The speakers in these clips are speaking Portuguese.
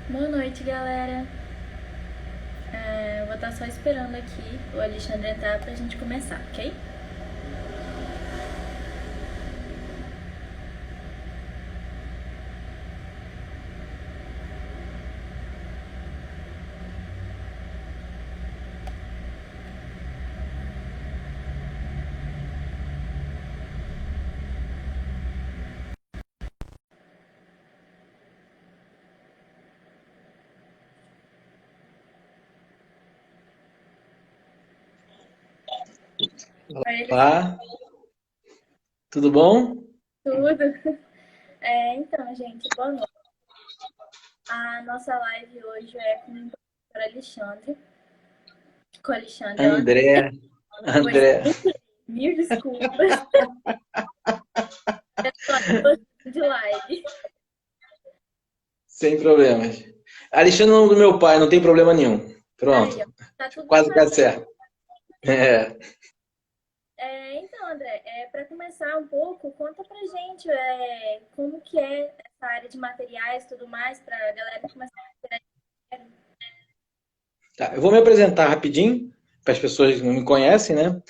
Boa noite, galera. Vou estar só esperando aqui o Alexandre entrar pra gente começar, ok? Oi, eles Olá, tudo bom? tudo. Então, gente, boa noite. A nossa live hoje é com o professor Alexandre. Com o Alexandre, ó. André, Pois, André, mil desculpas. Eu tô de live. sem problemas. Alexandre é o nome do meu pai, não tem problema nenhum. Aí, ó. Pronto, Tá tudo quase que certo. certo. É, Então, André, para começar um pouco, conta pra gente como que é essa área de materiais e tudo mais, pra galera começar a ter. tá, eu vou me apresentar rapidinho, para as pessoas que não me conhecem, né?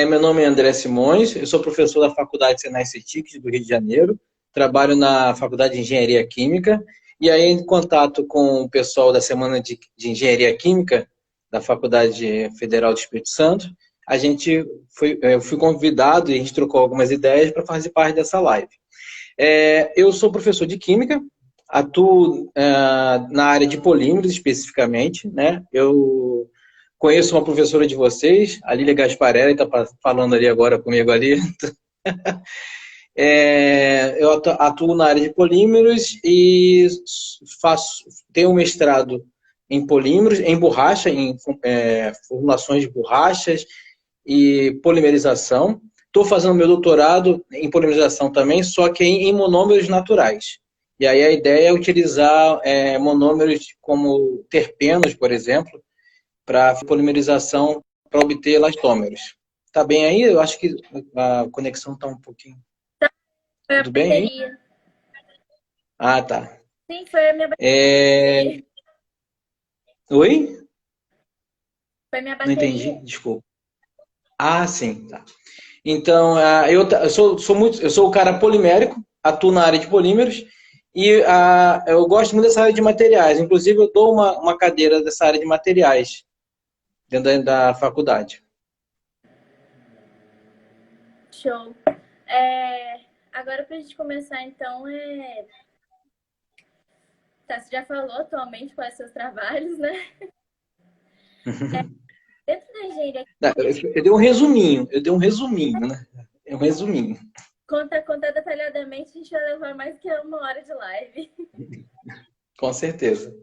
Meu nome é André Simões, eu sou professor da Faculdade Senai CETIC do Rio de Janeiro, trabalho na Faculdade de Engenharia Química, e aí em contato com o pessoal da Semana de Engenharia Química da Faculdade Federal do Espírito Santo, eu fui convidado e a gente trocou algumas ideias para fazer parte dessa live. Eu sou professor de Química, atuo na área de polímeros especificamente, né? Eu conheço uma professora de vocês, a Lília Gasparelli, está falando ali agora comigo ali. Eu atuo na área de polímeros e tenho um mestrado em polímeros, em borracha, em formulações de borrachas e polimerização. Estou fazendo meu doutorado em polimerização também, só que em monômeros naturais. E aí a ideia é utilizar monômeros como terpenos, por exemplo, para polimerização para obter elastômeros. Tá bem aí? Eu acho que a conexão está um pouquinho. Foi a Tudo bem aí? bateria. Ah, tá. Sim, foi a minha É... bateria. Oi? Foi minha Não bateria. entendi, desculpa. Ah, sim, tá. Então, eu sou o cara polimérico, atuo na área de polímeros e eu gosto muito dessa área de materiais. Inclusive, eu dou uma cadeira dessa área de materiais dentro da faculdade. Show. Agora pra gente começar, então, tá, você já falou atualmente quais são os seus trabalhos, né? Dentro da engenharia química, Eu dei um resuminho, né? É um resuminho, contar detalhadamente, a gente vai levar mais que uma hora de live. com certeza.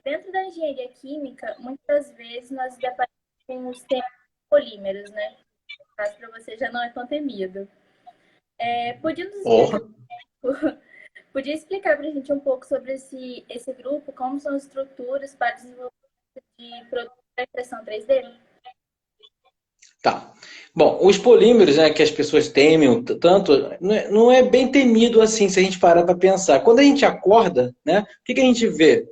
Dentro da engenharia química, muitas vezes nós deparamos com os temas polímeros, né? No caso, para você já não é tão temido. Podia nos explicar, Oh. podia explicar para a gente um pouco sobre esse grupo, como são as estruturas para desenvolvimento de produtos para impressão 3D? Tá. Bom, os polímeros, né, que as pessoas temem tanto, não é bem temido assim, se a gente parar para pensar. Quando a gente acorda, né, o que a gente vê?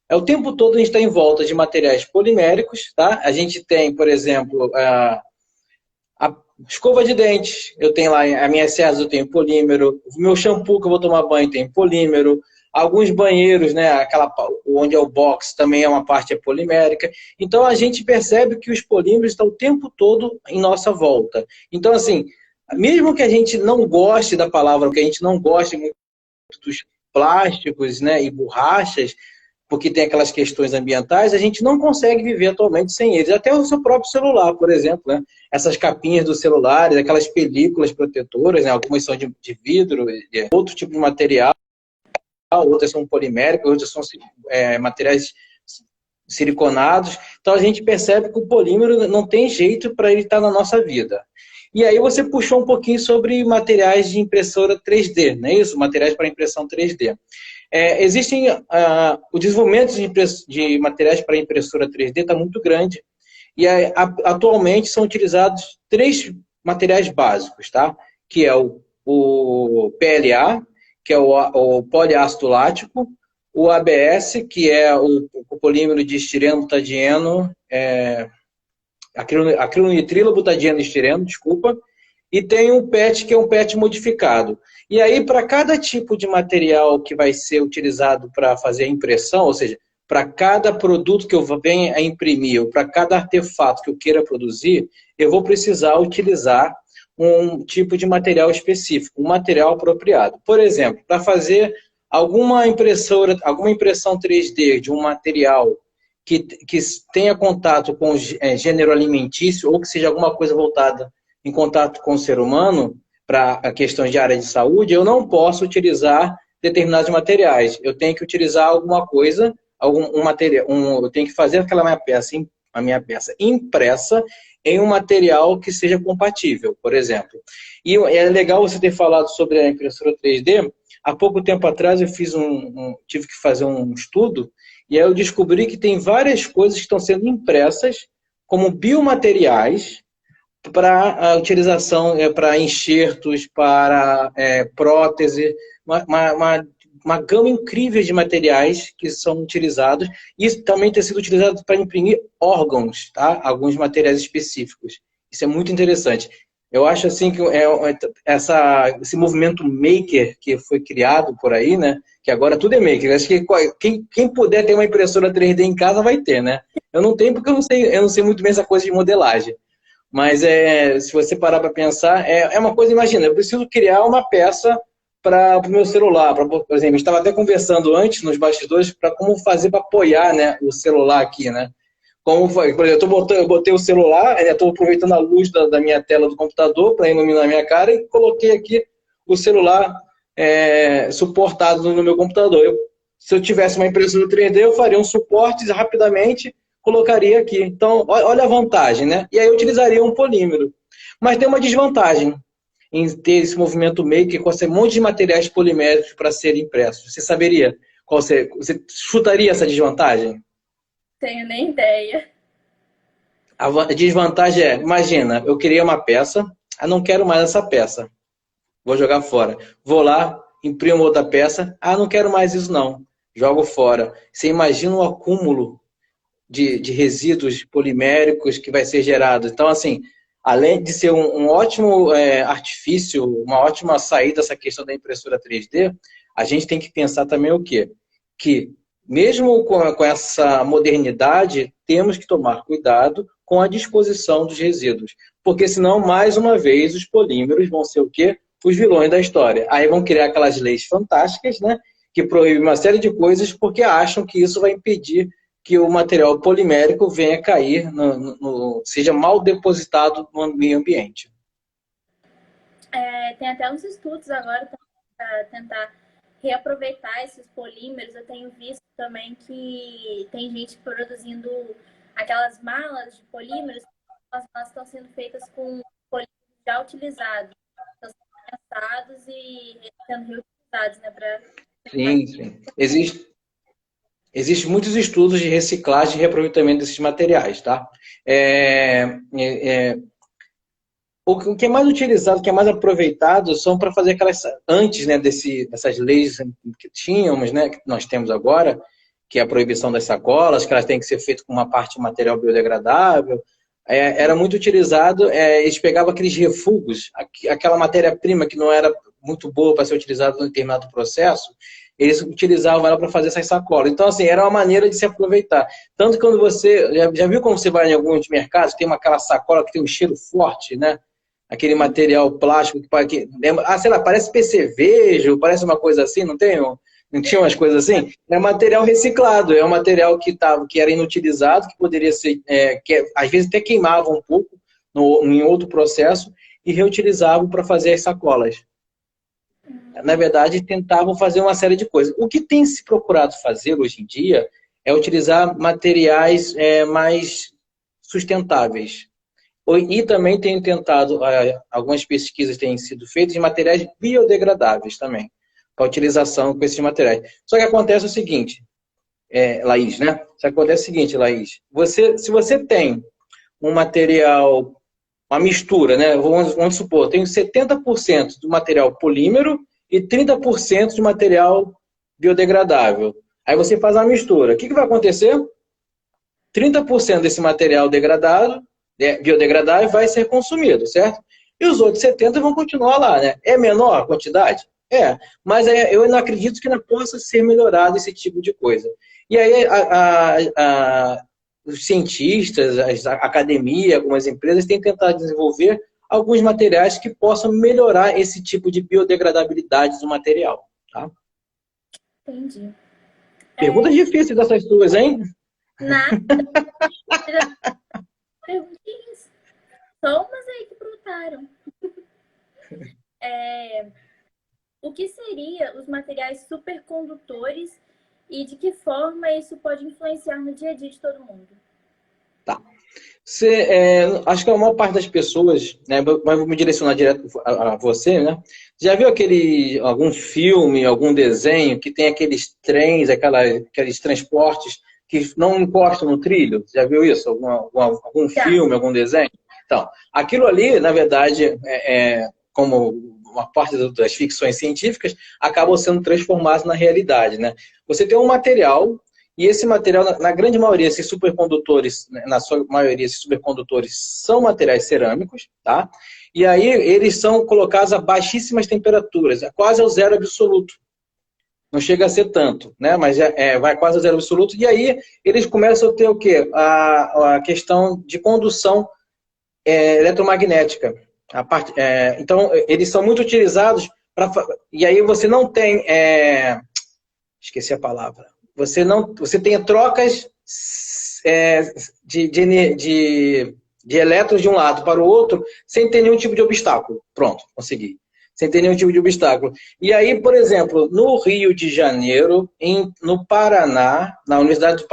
O tempo todo a gente está em volta de materiais poliméricos, tá? A gente tem, por exemplo, a escova de dentes, eu tenho lá, a minha César eu tenho polímero, o meu shampoo que eu vou tomar banho tem polímero, alguns banheiros, né, onde é o box também é uma parte polimérica. Então a gente percebe que os polímeros estão o tempo todo em nossa volta. Então assim, mesmo que a gente não goste da palavra, que a gente não goste muito dos plásticos, né, e borrachas, porque tem aquelas questões ambientais, a gente não consegue viver atualmente sem eles. Até o seu próprio celular, por exemplo, né? Essas capinhas dos celulares, aquelas películas protetoras, né? Algumas são de vidro, de outro tipo de material, outras são poliméricas, outras são materiais siliconados. Então a gente percebe que o polímero não tem jeito para ele estar na nossa vida. E aí você puxou um pouquinho sobre materiais de impressora 3D, não é isso? Materiais para impressão 3D. Existem o desenvolvimento de materiais para impressora 3D está muito grande e atualmente são utilizados três materiais básicos, tá? Que é o PLA, que é o poliácido lático, o ABS, que é o polímero de estireno butadieno, acrilonitrilo butadieno estireno, desculpa, e tem um PET, que é um PET modificado. E aí, para cada tipo de material que vai ser utilizado para fazer a impressão, ou seja, para cada produto que eu venha a imprimir, ou para cada artefato que eu queira produzir, eu vou precisar utilizar um tipo de material específico, um material apropriado. Por exemplo, para fazer alguma impressão 3D de um material que tenha contato com o gênero alimentício ou que seja alguma coisa voltada em contato com o ser humano, para questões de área de saúde, eu não posso utilizar determinados materiais. Eu tenho que utilizar alguma coisa, um material, eu tenho que fazer a minha peça impressa em um material que seja compatível, por exemplo. E é legal você ter falado sobre a impressora 3D. Há pouco tempo atrás eu tive que fazer um estudo e aí eu descobri que tem várias coisas que estão sendo impressas como biomateriais para a utilização, para enxertos, para prótese, uma gama incrível de materiais que são utilizados. Isso também tem sido utilizado para imprimir órgãos, tá? Alguns materiais específicos. Isso é muito interessante. Eu acho assim que esse movimento maker que foi criado por aí, né? Que agora tudo é maker. Eu acho que quem puder ter uma impressora 3D em casa vai ter, né? Eu não tenho porque eu não sei muito bem essa coisa de modelagem. Mas se você parar para pensar, é uma coisa, imagina, eu preciso criar uma peça para o meu celular. Por exemplo, a gente estava até conversando antes, nos bastidores, para como fazer para apoiar, né, o celular aqui, né? Por exemplo, eu botei o celular, estou aproveitando a luz da minha tela do computador para iluminar a minha cara e coloquei aqui o celular suportado no meu computador. Se eu tivesse uma impressora 3D, eu faria um suporte rapidamente, colocaria aqui. Então, olha a vantagem, né? E aí eu utilizaria um polímero. Mas tem uma desvantagem em ter esse movimento maker com esse monte de materiais poliméricos para serem impressos. Você saberia você chutaria essa desvantagem? Tenho nem ideia. A desvantagem imagina, eu criei uma peça, não quero mais essa peça, vou jogar fora. Vou lá, imprimo outra peça, não quero mais isso não, jogo fora. Você imagina o acúmulo de resíduos poliméricos que vai ser gerado. Então, assim, além de ser um ótimo artifício, uma ótima saída essa questão da impressora 3D, a gente tem que pensar também o quê? Que mesmo com essa modernidade, temos que tomar cuidado com a disposição dos resíduos. Porque senão, mais uma vez, os polímeros vão ser o quê? Os vilões da história. Aí vão criar aquelas leis fantásticas, né? Que proíbem uma série de coisas porque acham que isso vai impedir que o material polimérico venha cair, seja mal depositado no meio ambiente. Tem até uns estudos agora para tentar reaproveitar esses polímeros. Eu tenho visto também que tem gente produzindo aquelas malas de polímeros, elas estão sendo feitas com polímeros já utilizados, estão sendo pensados e sendo reutilizados, né? Sim. Existem muitos estudos de reciclagem e reaproveitamento desses materiais, tá? O que é mais utilizado, o que é mais aproveitado são para fazer antes, né, dessas leis que tínhamos, né, que nós temos agora, que é a proibição das sacolas, que elas têm que ser feitas com uma parte de material biodegradável. Era muito utilizado, eles pegavam aqueles refugos, aquela matéria-prima que não era muito boa para ser utilizada em determinado processo, eles utilizavam ela para fazer essas sacolas. Então, assim, era uma maneira de se aproveitar. Tanto que quando você... Já viu como você vai em alguns mercados, tem aquela sacola que tem um cheiro forte, né? Aquele material plástico que lembra, sei lá, parece percevejo, parece uma coisa assim, não tem? Não tinha umas coisas assim? É material reciclado, é um material que era inutilizado, que poderia ser, que às vezes até queimava um pouco em outro processo e reutilizavam para fazer as sacolas. Na verdade, tentavam fazer uma série de coisas. O que tem se procurado fazer hoje em dia é utilizar materiais mais sustentáveis. E também tem tentado, algumas pesquisas têm sido feitas de materiais biodegradáveis também, para utilização com esses materiais. Só que acontece o seguinte, Laís, né? Só que acontece o seguinte, Laís, se você tem um material, uma mistura, né? Vamos supor, tem 70% do material polímero e 30% de material biodegradável. Aí você faz uma mistura. O que vai acontecer? 30% desse material degradado, biodegradável, vai ser consumido, certo? E os outros 70% vão continuar lá, né? É menor a quantidade? É, mas eu não acredito que não possa ser melhorado esse tipo de coisa. E aí os cientistas, a academia, algumas empresas têm tentado desenvolver alguns materiais que possam melhorar esse tipo de biodegradabilidade do material. Tá? Entendi. Perguntas difíceis dessas suas, hein? Nada. Perguntinhas. Só umas aí que brotaram. O que seriam os materiais supercondutores e de que forma isso pode influenciar no dia a dia de todo mundo? Tá. Acho que a maior parte das pessoas, né, mas vou me direcionar direto a você, né? Já viu algum filme, algum desenho que tem aqueles trens, aqueles transportes que não encostam no trilho? Já viu isso? Algum filme, algum desenho? Então, aquilo ali, na verdade, como uma parte das ficções científicas, acabam sendo transformados na realidade, né? Você tem um material. E esse material, na grande maioria, esses supercondutores, na sua maioria, esses supercondutores são materiais cerâmicos, tá? E aí eles são colocados a baixíssimas temperaturas, quase ao zero absoluto. Não chega a ser tanto, né? Mas vai quase ao zero absoluto. E aí eles começam a ter o quê? A questão de condução eletromagnética. Então, eles são muito utilizados para... E aí você não tem... Esqueci a palavra. Você tem trocas de elétrons de um lado para o outro sem ter nenhum tipo de obstáculo. Pronto, consegui. Sem ter nenhum tipo de obstáculo. E aí, por exemplo, no Rio de Janeiro, no Paraná, na Universidade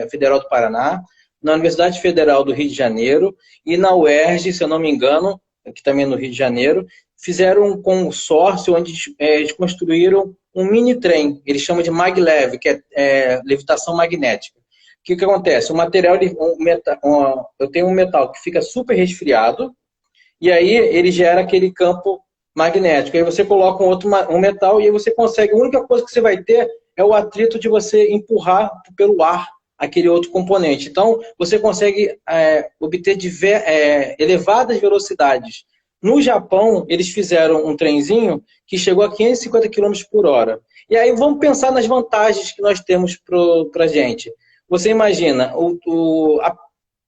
Federal do Paraná, na Universidade Federal do Rio de Janeiro e na UERJ, se eu não me engano, que também é no Rio de Janeiro, fizeram um consórcio onde eles construíram um mini trem, eles chamam de maglev, que é levitação magnética. O que acontece? O material, eu tenho um metal que fica super resfriado, e aí ele gera aquele campo magnético. Aí você coloca um metal e aí você consegue, a única coisa que você vai ter é o atrito de você empurrar pelo ar aquele outro componente. Então, você consegue obter elevadas velocidades. No Japão, eles fizeram um trenzinho que chegou a 550 km por hora. E aí vamos pensar nas vantagens que nós temos para a gente. Você imagina,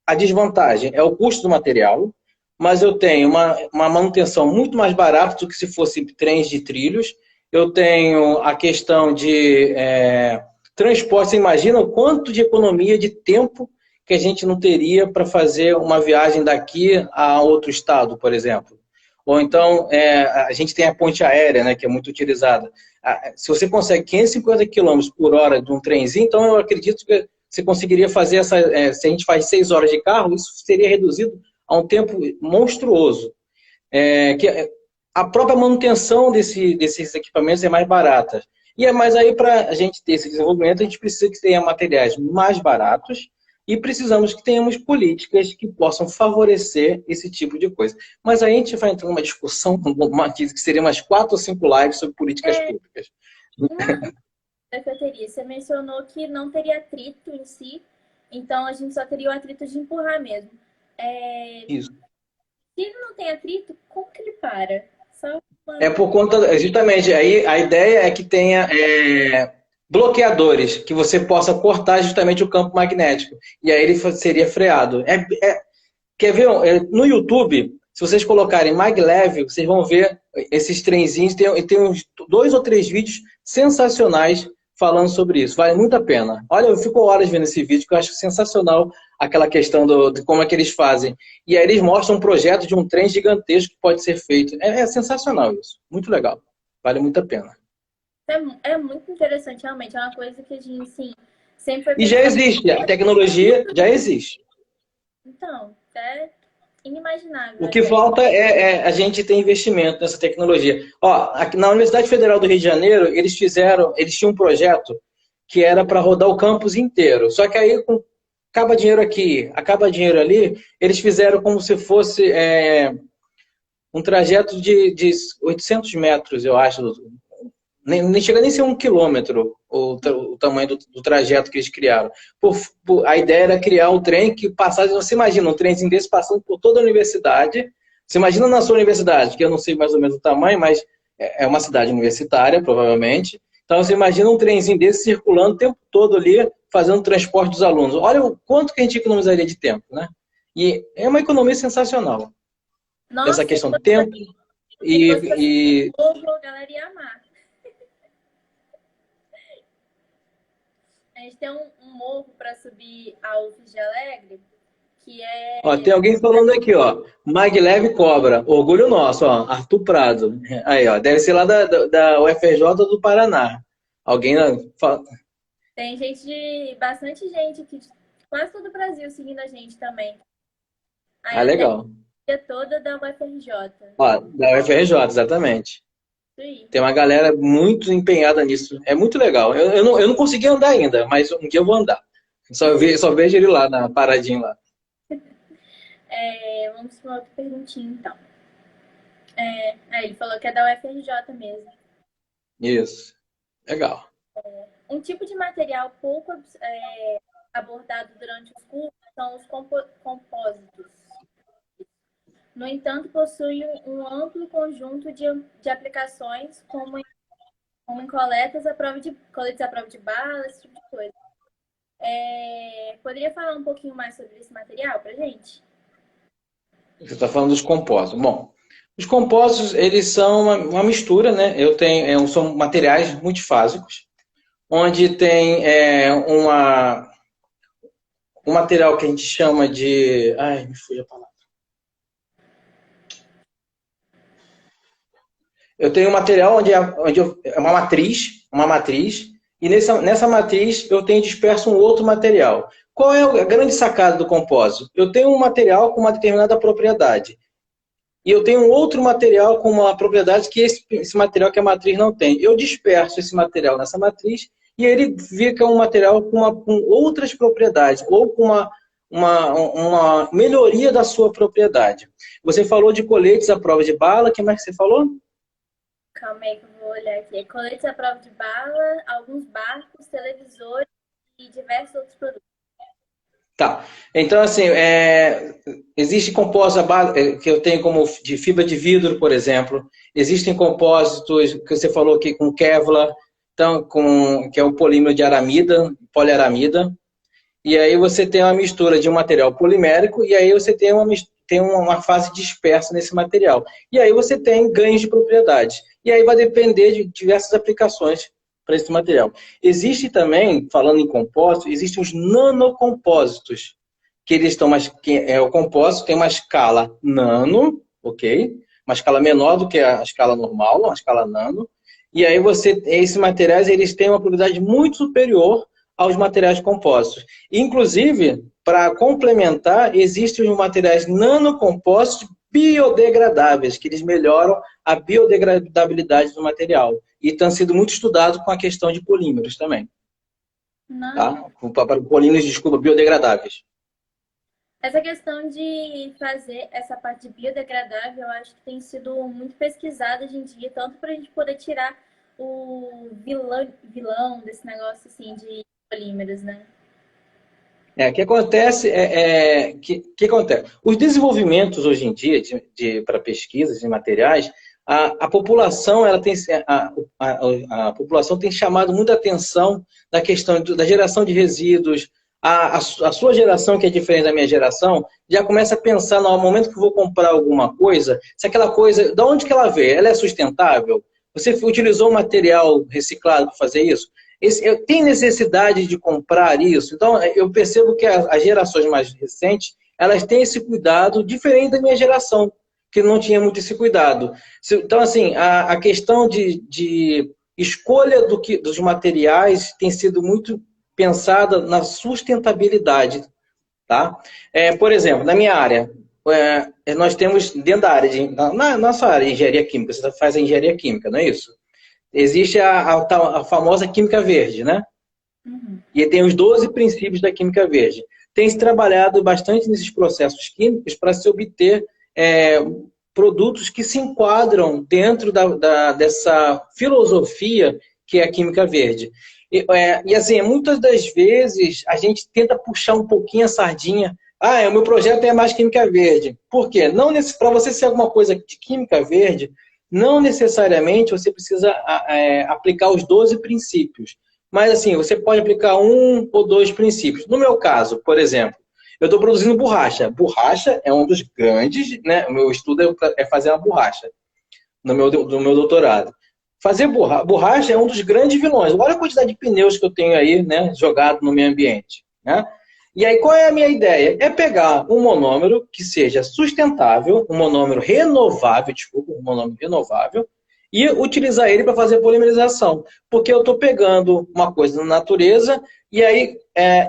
a desvantagem é o custo do material, mas eu tenho uma manutenção muito mais barata do que se fosse trens de trilhos. Eu tenho a questão de transporte. Você imagina o quanto de economia de tempo que a gente não teria para fazer uma viagem daqui a outro estado, por exemplo. Ou então, a gente tem a ponte aérea, né, que é muito utilizada. Se você consegue 550 km por hora de um trenzinho, então eu acredito que você conseguiria fazer se a gente faz 6 horas de carro, isso seria reduzido a um tempo monstruoso. A própria manutenção desses equipamentos é mais barata. Mas aí, para a gente ter esse desenvolvimento, a gente precisa que tenha materiais mais baratos e precisamos que tenhamos políticas que possam favorecer esse tipo de coisa. Mas aí a gente vai entrar numa discussão, que seria umas 4 ou 5 lives sobre políticas públicas. Você mencionou que não teria atrito em si, então a gente só teria o atrito de empurrar mesmo. Isso. Se ele não tem atrito, como que ele para? Por conta, justamente, aí a ideia é que tenha bloqueadores, que você possa cortar justamente o campo magnético. E aí ele seria freado. Quer ver? No YouTube, se vocês colocarem maglev, vocês vão ver esses trenzinhos. Tem uns 2 ou 3 vídeos sensacionais falando sobre isso. Vale muito a pena. Olha, eu fico horas vendo esse vídeo, que eu acho sensacional aquela questão de como é que eles fazem. E aí eles mostram um projeto de um trem gigantesco que pode ser feito. É sensacional isso. Muito legal. Vale muito a pena. É muito interessante, realmente. É uma coisa que a gente, sim, sempre foi E já existe. A tecnologia já existe. Então, é inimaginável. O que falta é a gente ter investimento nessa tecnologia. Aqui na Universidade Federal do Rio de Janeiro, eles tinham um projeto que era para rodar o campus inteiro. Só que aí, acaba dinheiro aqui, acaba dinheiro ali, eles fizeram como se fosse um trajeto de 800 metros, eu acho, nem chega nem a ser 1 quilômetro o tamanho do trajeto que eles criaram. A ideia era criar um trem que passasse, você imagina, um trenzinho desse passando por toda a universidade. Você imagina na sua universidade, que eu não sei mais ou menos o tamanho, mas é uma cidade universitária, provavelmente. Então, você imagina um trenzinho desse circulando o tempo todo ali, fazendo o transporte dos alunos. Olha o quanto que a gente economizaria de tempo, né? E é uma economia sensacional. Essa Nossa, questão do tempo se fosse pra e povo, a galera ia amar. A gente tem um morro para subir a UFES de Alegre, que ó, é. tem alguém falando aqui, ó. Maglev Cobra, orgulho nosso, ó. Arthur Prado. Aí, ó, deve ser lá da UFRJ do Paraná. Alguém fala. Tem bastante gente aqui, de quase todo o Brasil seguindo a gente também. Aí Ah, eu tenho legal. a toda da UFRJ. Ó, da UFRJ, exatamente. Isso aí. Tem uma galera muito empenhada nisso. É muito legal. Eu não consegui andar ainda, mas um dia eu vou andar. Só vejo ele lá, na paradinha lá. Vamos para uma outra perguntinha, então. Ele falou que é da UFRJ mesmo. Isso. Legal. Um tipo de material pouco abordado durante os cursos são os compósitos. No entanto, possui um amplo conjunto de aplicações, como em coletes à prova de bala, esse tipo de coisa. Poderia falar um pouquinho mais sobre esse material para gente? Você está falando dos compósitos. Bom, os compósitos, eles são uma mistura, né? São materiais multifásicos, onde tem um material que a gente chama de... Ai, me fugiu a palavra. Eu tenho um material onde é uma matriz, e nessa matriz eu tenho disperso um outro material. Qual é a grande sacada do compósito? Eu tenho um material com uma determinada propriedade, e eu tenho um outro material com uma propriedade que esse material que a matriz não tem. Eu disperso esse material nessa matriz, e ele fica um material com outras propriedades, ou com uma melhoria da sua propriedade. Você falou de coletes à prova de bala, o que mais você falou? Calma aí que eu vou olhar aqui. Coletes à prova de bala, alguns barcos, televisores e diversos outros produtos. Tá. Então, assim, existe compósito que eu tenho como de fibra de vidro, por exemplo. Existem compósitos que você falou aqui com Kevlar, então, que é o polímero de aramida, poliaramida. E aí você tem uma mistura de um material polimérico e aí você tem uma fase dispersa nesse material. E aí você tem ganhos de propriedade. E aí vai depender de diversas aplicações para esse material. Existe também, falando em compósito, existem os nanocompósitos, que eles estão o compósito tem uma escala nano, ok? Uma escala menor do que a escala normal, uma escala nano. E aí esses materiais eles têm uma propriedade muito superior aos materiais compósitos. Inclusive, para complementar, existem os materiais nanocompósitos biodegradáveis, que eles melhoram a biodegradabilidade do material. E estão sendo muito estudados com a questão de polímeros também. Tá? Polímeros, desculpa, biodegradáveis. Essa questão de fazer essa parte de biodegradável, eu acho que tem sido muito pesquisada hoje em dia, tanto para a gente poder tirar o vilão desse negócio assim de polímeros, né? O que acontece que acontece? Os desenvolvimentos hoje em dia para pesquisas de materiais, a população a população tem chamado muita atenção da questão da geração de resíduos. A sua geração, que é diferente da minha geração, já começa a pensar no momento que eu vou comprar alguma coisa, se aquela coisa, de onde que ela veio? Ela é sustentável? Você utilizou um material reciclado para fazer isso? Tem necessidade de comprar isso? Então, eu percebo que as gerações mais recentes, elas têm esse cuidado diferente da minha geração, que não tinha muito esse cuidado. Então, assim, a questão de escolha dos materiais tem sido muito pensada na sustentabilidade. Tá? Por exemplo, na minha área, nós temos dentro da área, na nossa área de engenharia química, você faz a engenharia química, não é isso? Existe a famosa química verde, né? Uhum. E tem os 12 princípios da química verde. Tem se trabalhado bastante nesses processos químicos para se obter produtos que se enquadram dentro dessa filosofia que é a química verde. E assim, muitas das vezes a gente tenta puxar um pouquinho a sardinha. Ah, o meu projeto é mais química verde. Por quê? Para você ser alguma coisa de química verde, não necessariamente você precisa aplicar os 12 princípios. Mas assim, você pode aplicar um ou dois princípios. No meu caso, por exemplo, eu estou produzindo borracha. Borracha é um dos grandes, né? O meu estudo é fazer uma borracha no meu doutorado. Fazer borracha é um dos grandes vilões. Olha a quantidade de pneus que eu tenho aí, né, jogado no meio ambiente, né? E aí, qual é a minha ideia? É pegar um monômero que seja sustentável, um monômero renovável, e utilizar ele para fazer polimerização. Porque eu estou pegando uma coisa na natureza e aí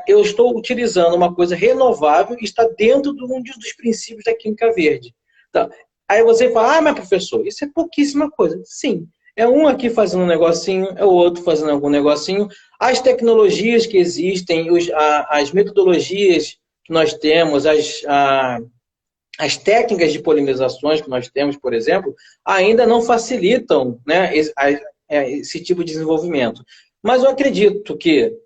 eu estou utilizando uma coisa renovável e está dentro de um dos princípios da química verde. Então, aí você fala, mas professor, isso é pouquíssima coisa. Sim, é um aqui fazendo um negocinho, é o outro fazendo algum negocinho. As tecnologias que existem, as metodologias que nós temos, as técnicas de polimerizações que nós temos, por exemplo, ainda não facilitam, né, esse tipo de desenvolvimento. Mas eu acredito que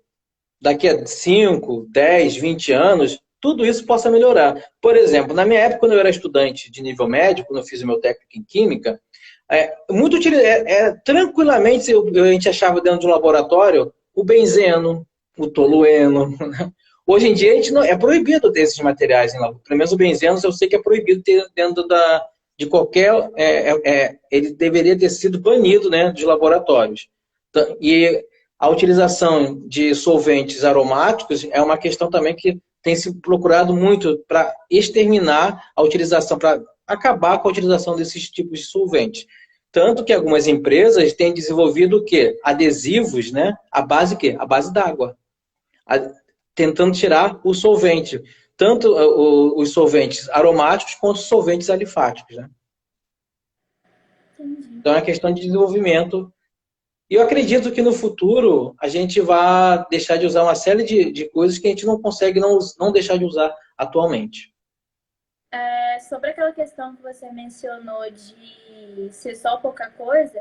daqui a 5, 10, 20 anos, tudo isso possa melhorar. Por exemplo, na minha época, quando eu era estudante de nível médio, quando eu fiz o meu técnico em Química, tranquilamente a gente achava dentro de um laboratório o benzeno, o tolueno. Hoje em dia, é proibido ter esses materiais em laboratório. Pelo menos o benzeno, eu sei que é proibido ter dentro de qualquer... ele deveria ter sido banido, né, dos laboratórios. E a utilização de solventes aromáticos é uma questão também que tem se procurado muito para exterminar a utilização, para acabar com a utilização desses tipos de solventes. Tanto que algumas empresas têm desenvolvido o quê? Adesivos, né? A base quê? A base d'água. Tentando tirar o solvente. Tanto os solventes aromáticos quanto os solventes alifáticos, né? Então é uma questão de desenvolvimento. E eu acredito que no futuro a gente vai deixar de usar uma série de coisas que a gente não consegue não deixar de usar atualmente. Sobre aquela questão que você mencionou de ser só pouca coisa,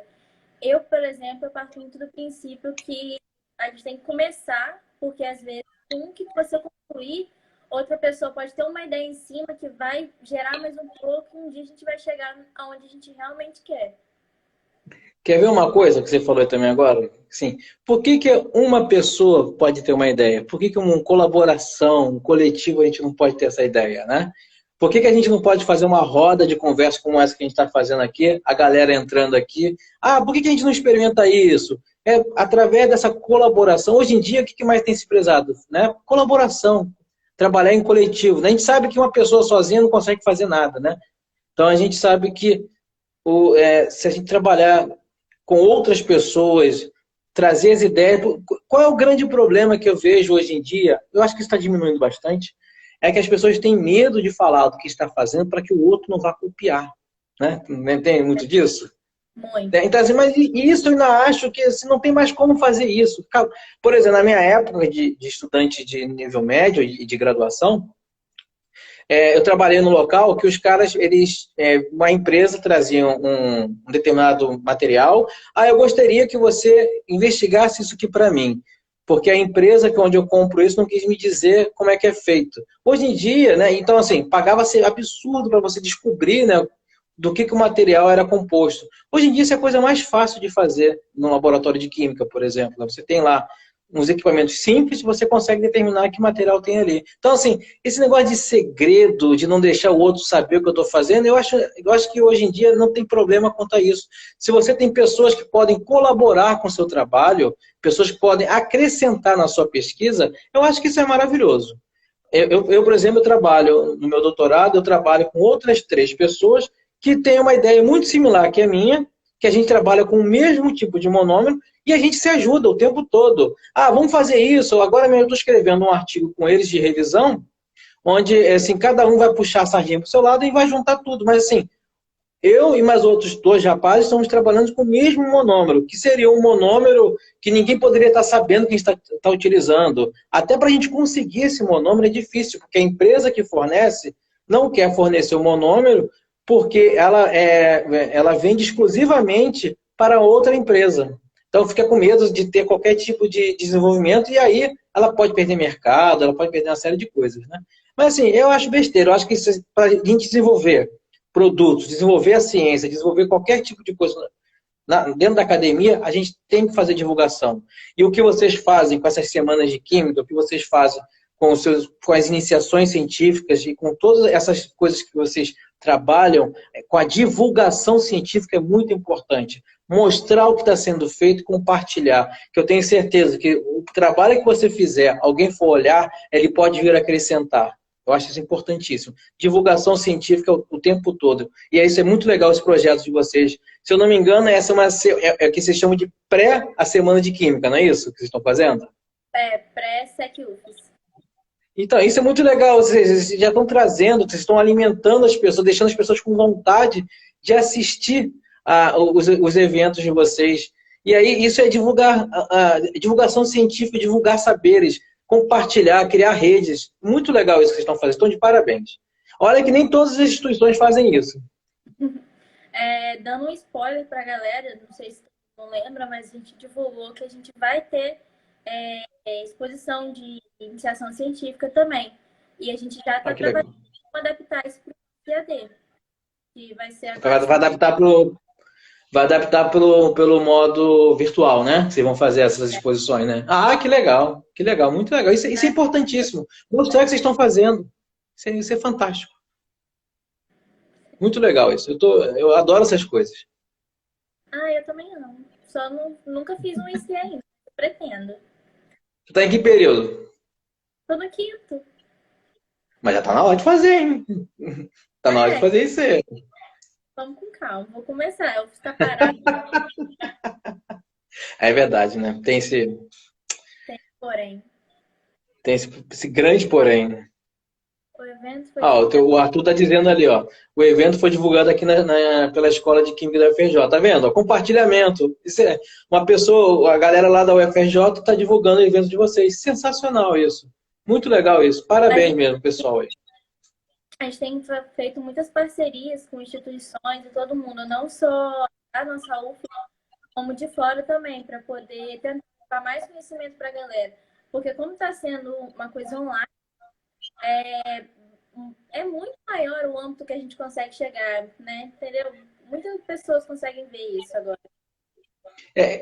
eu, por exemplo, eu parto muito do princípio que a gente tem que começar, porque às vezes um que você concluir, outra pessoa pode ter uma ideia em cima que vai gerar mais um pouco e um dia a gente vai chegar aonde a gente realmente quer. Quer ver uma coisa que você falou também agora? Sim. Por que uma pessoa pode ter uma ideia? Por que uma colaboração, um coletivo, a gente não pode ter essa ideia, né? Por que a gente não pode fazer uma roda de conversa como essa que a gente está fazendo aqui, a galera entrando aqui? Ah, por que a gente não experimenta isso? Através dessa colaboração. Hoje em dia, o que mais tem se prezado? Né? Colaboração. Trabalhar em coletivo. A gente sabe que uma pessoa sozinha não consegue fazer nada, né? Então, a gente sabe que se a gente trabalhar com outras pessoas, trazer as ideias... Qual é o grande problema que eu vejo hoje em dia? Eu acho que isso está diminuindo bastante. É que as pessoas têm medo de falar do que está fazendo para que o outro não vá copiar. Né? Não tem muito disso? Muito. Então, assim, mas isso eu ainda acho que assim, não tem mais como fazer isso. Por exemplo, na minha época de estudante de nível médio e de graduação, eu trabalhei no local que os caras, uma empresa trazia um determinado material. Eu gostaria que você investigasse isso aqui para mim. Porque a empresa onde eu compro isso não quis me dizer como é que é feito. Hoje em dia, né, então assim, pagava-se absurdo para você descobrir, né, do que o material era composto. Hoje em dia isso é a coisa mais fácil de fazer no laboratório de química, por exemplo. Você tem lá uns equipamentos simples, você consegue determinar que material tem ali. Então, assim, esse negócio de segredo, de não deixar o outro saber o que eu estou fazendo, eu acho que hoje em dia não tem problema quanto a isso. Se você tem pessoas que podem colaborar com o seu trabalho, pessoas que podem acrescentar na sua pesquisa, eu acho que isso é maravilhoso. Por exemplo, no meu doutorado, eu trabalho com outras 3 pessoas que têm uma ideia muito similar que a minha, que a gente trabalha com o mesmo tipo de monômero, e a gente se ajuda o tempo todo. Vamos fazer isso. Agora mesmo eu estou escrevendo um artigo com eles de revisão, onde assim, cada um vai puxar a sardinha para o seu lado e vai juntar tudo. Mas assim, eu e mais outros 2 rapazes estamos trabalhando com o mesmo monômero, que seria um monômero que ninguém poderia estar sabendo que a gente está utilizando. Até para a gente conseguir esse monômero é difícil, porque a empresa que fornece não quer fornecer o monômero porque ela vende exclusivamente para outra empresa. Então fica com medo de ter qualquer tipo de desenvolvimento e aí ela pode perder mercado, ela pode perder uma série de coisas, né? Mas assim, eu acho besteira, eu acho que para a gente desenvolver produtos, desenvolver a ciência, desenvolver qualquer tipo de coisa dentro da academia, a gente tem que fazer divulgação. E o que vocês fazem com essas semanas de química, o que vocês fazem com as iniciações científicas e com todas essas coisas que vocês trabalham, com a divulgação científica é muito importante. Mostrar o que está sendo feito e compartilhar. Que eu tenho certeza que o trabalho que você fizer, alguém for olhar, ele pode vir acrescentar. Eu acho isso importantíssimo. Divulgação científica o tempo todo. E isso é muito legal, esse projeto de vocês. Se eu não me engano, essa é o que vocês chamam de pré a semana de química, não é isso que vocês estão fazendo? Pré-SecUFES. Então, isso é muito legal. Vocês já estão trazendo, vocês estão alimentando as pessoas, deixando as pessoas com vontade de assistir os eventos de vocês. E aí, isso é divulgar, divulgação científica, divulgar saberes, compartilhar, criar redes. Muito legal isso que vocês estão fazendo. Estão de parabéns. Olha que nem todas as instituições fazem isso. Dando um spoiler para a galera, não sei se não lembra, mas a gente divulgou que a gente vai ter exposição de iniciação científica também. E a gente já está trabalhando para adaptar isso para o IAD. Que vai ser Vai adaptar pelo modo virtual, né? Vocês vão fazer essas exposições, né? Ah, que legal, muito legal. Isso é importantíssimo. Mostrar o que vocês estão fazendo. Isso é fantástico. Muito legal isso. Eu adoro essas coisas. Eu também não. Só nunca fiz um IC ainda. Pretendo. Você está em que período? Tô no quinto. Mas já está na hora de fazer, hein? Está na hora de fazer isso aí. Vamos com calma. Vou começar. Eu vou ficar parado. É verdade, né? Tem porém. Tem esse grande porém. O evento foi... o Arthur tá dizendo ali, ó. O evento foi divulgado aqui pela Escola de Química da UFRJ. Tá vendo? Compartilhamento. Isso é uma pessoa, a galera lá da UFRJ tá divulgando o evento de vocês. Sensacional isso. Muito legal isso. Parabéns mesmo, pessoal. A gente tem feito muitas parcerias com instituições e todo mundo, não só a nossa UF, como de fora também, para poder tentar mais conhecimento para a galera. Porque como está sendo uma coisa online, é muito maior o âmbito que a gente consegue chegar, né? Entendeu? Muitas pessoas conseguem ver isso agora.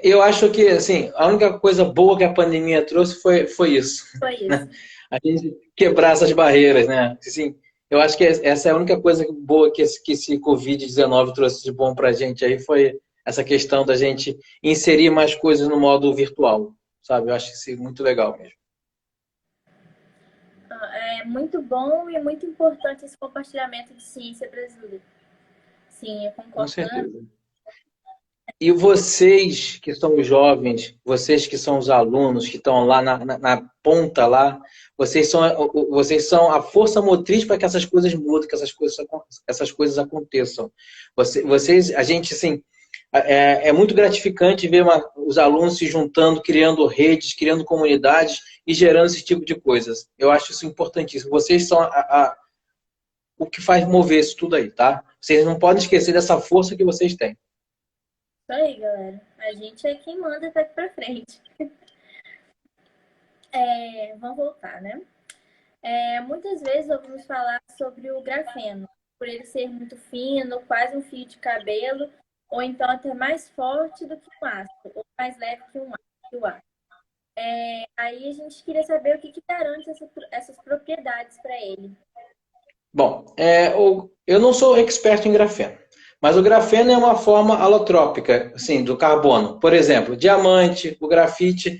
Eu acho que, assim, a única coisa boa que a pandemia trouxe foi isso. Foi isso. A gente quebrar essas barreiras, né? Assim, eu acho que essa é a única coisa boa que esse Covid-19 trouxe de bom pra gente aí, foi essa questão da gente inserir mais coisas no modo virtual, sabe? Eu acho isso muito legal mesmo. É muito bom e muito importante esse compartilhamento de ciência brasileira. Sim, eu concordo. Com certeza. E vocês que são os jovens, vocês que são os alunos, que estão lá na ponta lá, vocês são a força motriz para que essas coisas mudem, que essas coisas aconteçam. A gente, assim, é muito gratificante ver os alunos se juntando, criando redes, criando comunidades e gerando esse tipo de coisas. Eu acho isso importantíssimo. Vocês são o que faz mover isso tudo aí, tá? Vocês não podem esquecer dessa força que vocês têm. Isso aí, galera. A gente é quem manda daqui pra frente. Vamos voltar, né? Muitas vezes ouvimos falar sobre o grafeno, por ele ser muito fino, quase um fio de cabelo, ou então até mais forte do que um aço, ou mais leve que o aço. Aí a gente queria saber o que garante essas propriedades para ele. Bom, eu não sou experto em grafeno, mas o grafeno é uma forma alotrópica, assim, do carbono. Por exemplo, diamante, o grafite.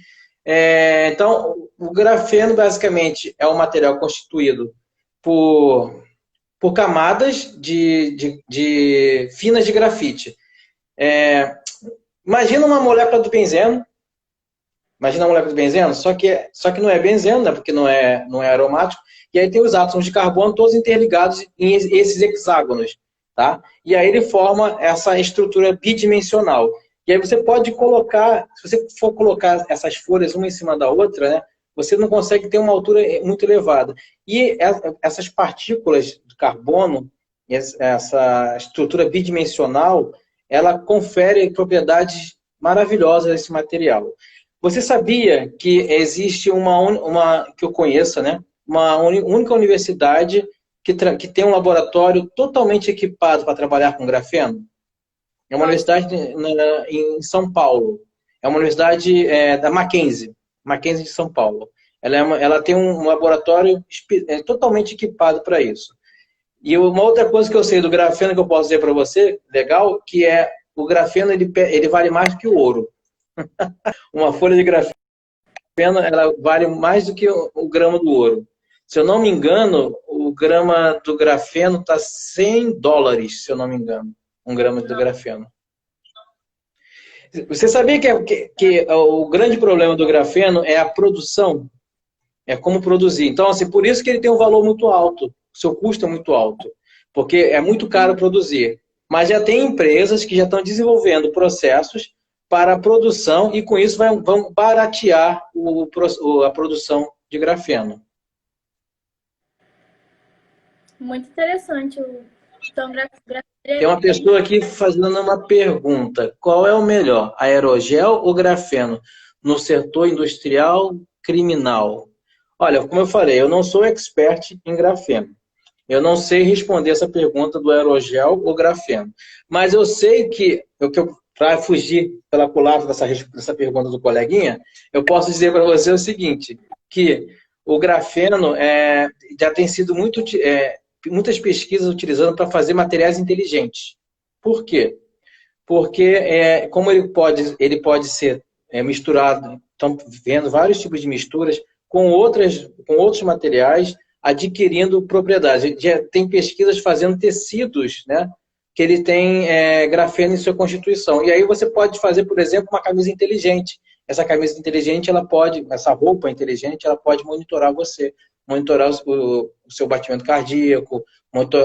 Então, o grafeno, basicamente, é um material constituído por camadas finas de grafite. Imagina uma molécula do benzeno. Imagina a molécula do benzeno, só que não é benzeno, né, porque não é aromático. E aí tem os átomos de carbono todos interligados em esses hexágonos. Tá? E aí ele forma essa estrutura bidimensional. E aí você pode colocar, se você for colocar essas folhas uma em cima da outra, né, você não consegue ter uma altura muito elevada. E essas partículas de carbono, essa estrutura bidimensional, ela confere propriedades maravilhosas a esse material. Você sabia que existe que eu conheça, né? Uma única universidade que tem um laboratório totalmente equipado para trabalhar com grafeno? É uma universidade em São Paulo. É uma universidade da Mackenzie de São Paulo. Ela tem um laboratório totalmente equipado para isso. E uma outra coisa que eu sei do grafeno que eu posso dizer para você, legal, que é o grafeno ele vale mais do que o ouro. Uma folha de grafeno ela vale mais do que o grama do ouro. Se eu não me engano, o grama do grafeno está $100, se eu não me engano. Um grama do grafeno. Você sabia que o grande problema do grafeno é a produção? É como produzir. Então, assim, por isso que ele tem um valor muito alto. O seu custo é muito alto. Porque é muito caro produzir. Mas já tem empresas que já estão desenvolvendo processos para a produção e com isso vão baratear a produção de grafeno. Muito interessante. Então, Tem uma pessoa aqui fazendo uma pergunta. Qual é o melhor, aerogel ou grafeno? No setor industrial criminal? Olha, como eu falei, eu não sou expert em grafeno. Eu não sei responder essa pergunta do aerogel ou grafeno. Mas eu sei que para fugir pela culatra dessa pergunta do coleguinha, eu posso dizer para você o seguinte, que o grafeno já tem sido muitas pesquisas utilizando para fazer materiais inteligentes. Por quê? Porque como ele pode ser misturado, estão vendo vários tipos de misturas com outros materiais, adquirindo propriedades. Já tem pesquisas fazendo tecidos, né, que ele tem grafeno em sua constituição. E aí você pode fazer, por exemplo, uma camisa inteligente. Essa camisa inteligente, essa roupa inteligente, ela pode monitorar você, monitorar o seu batimento cardíaco,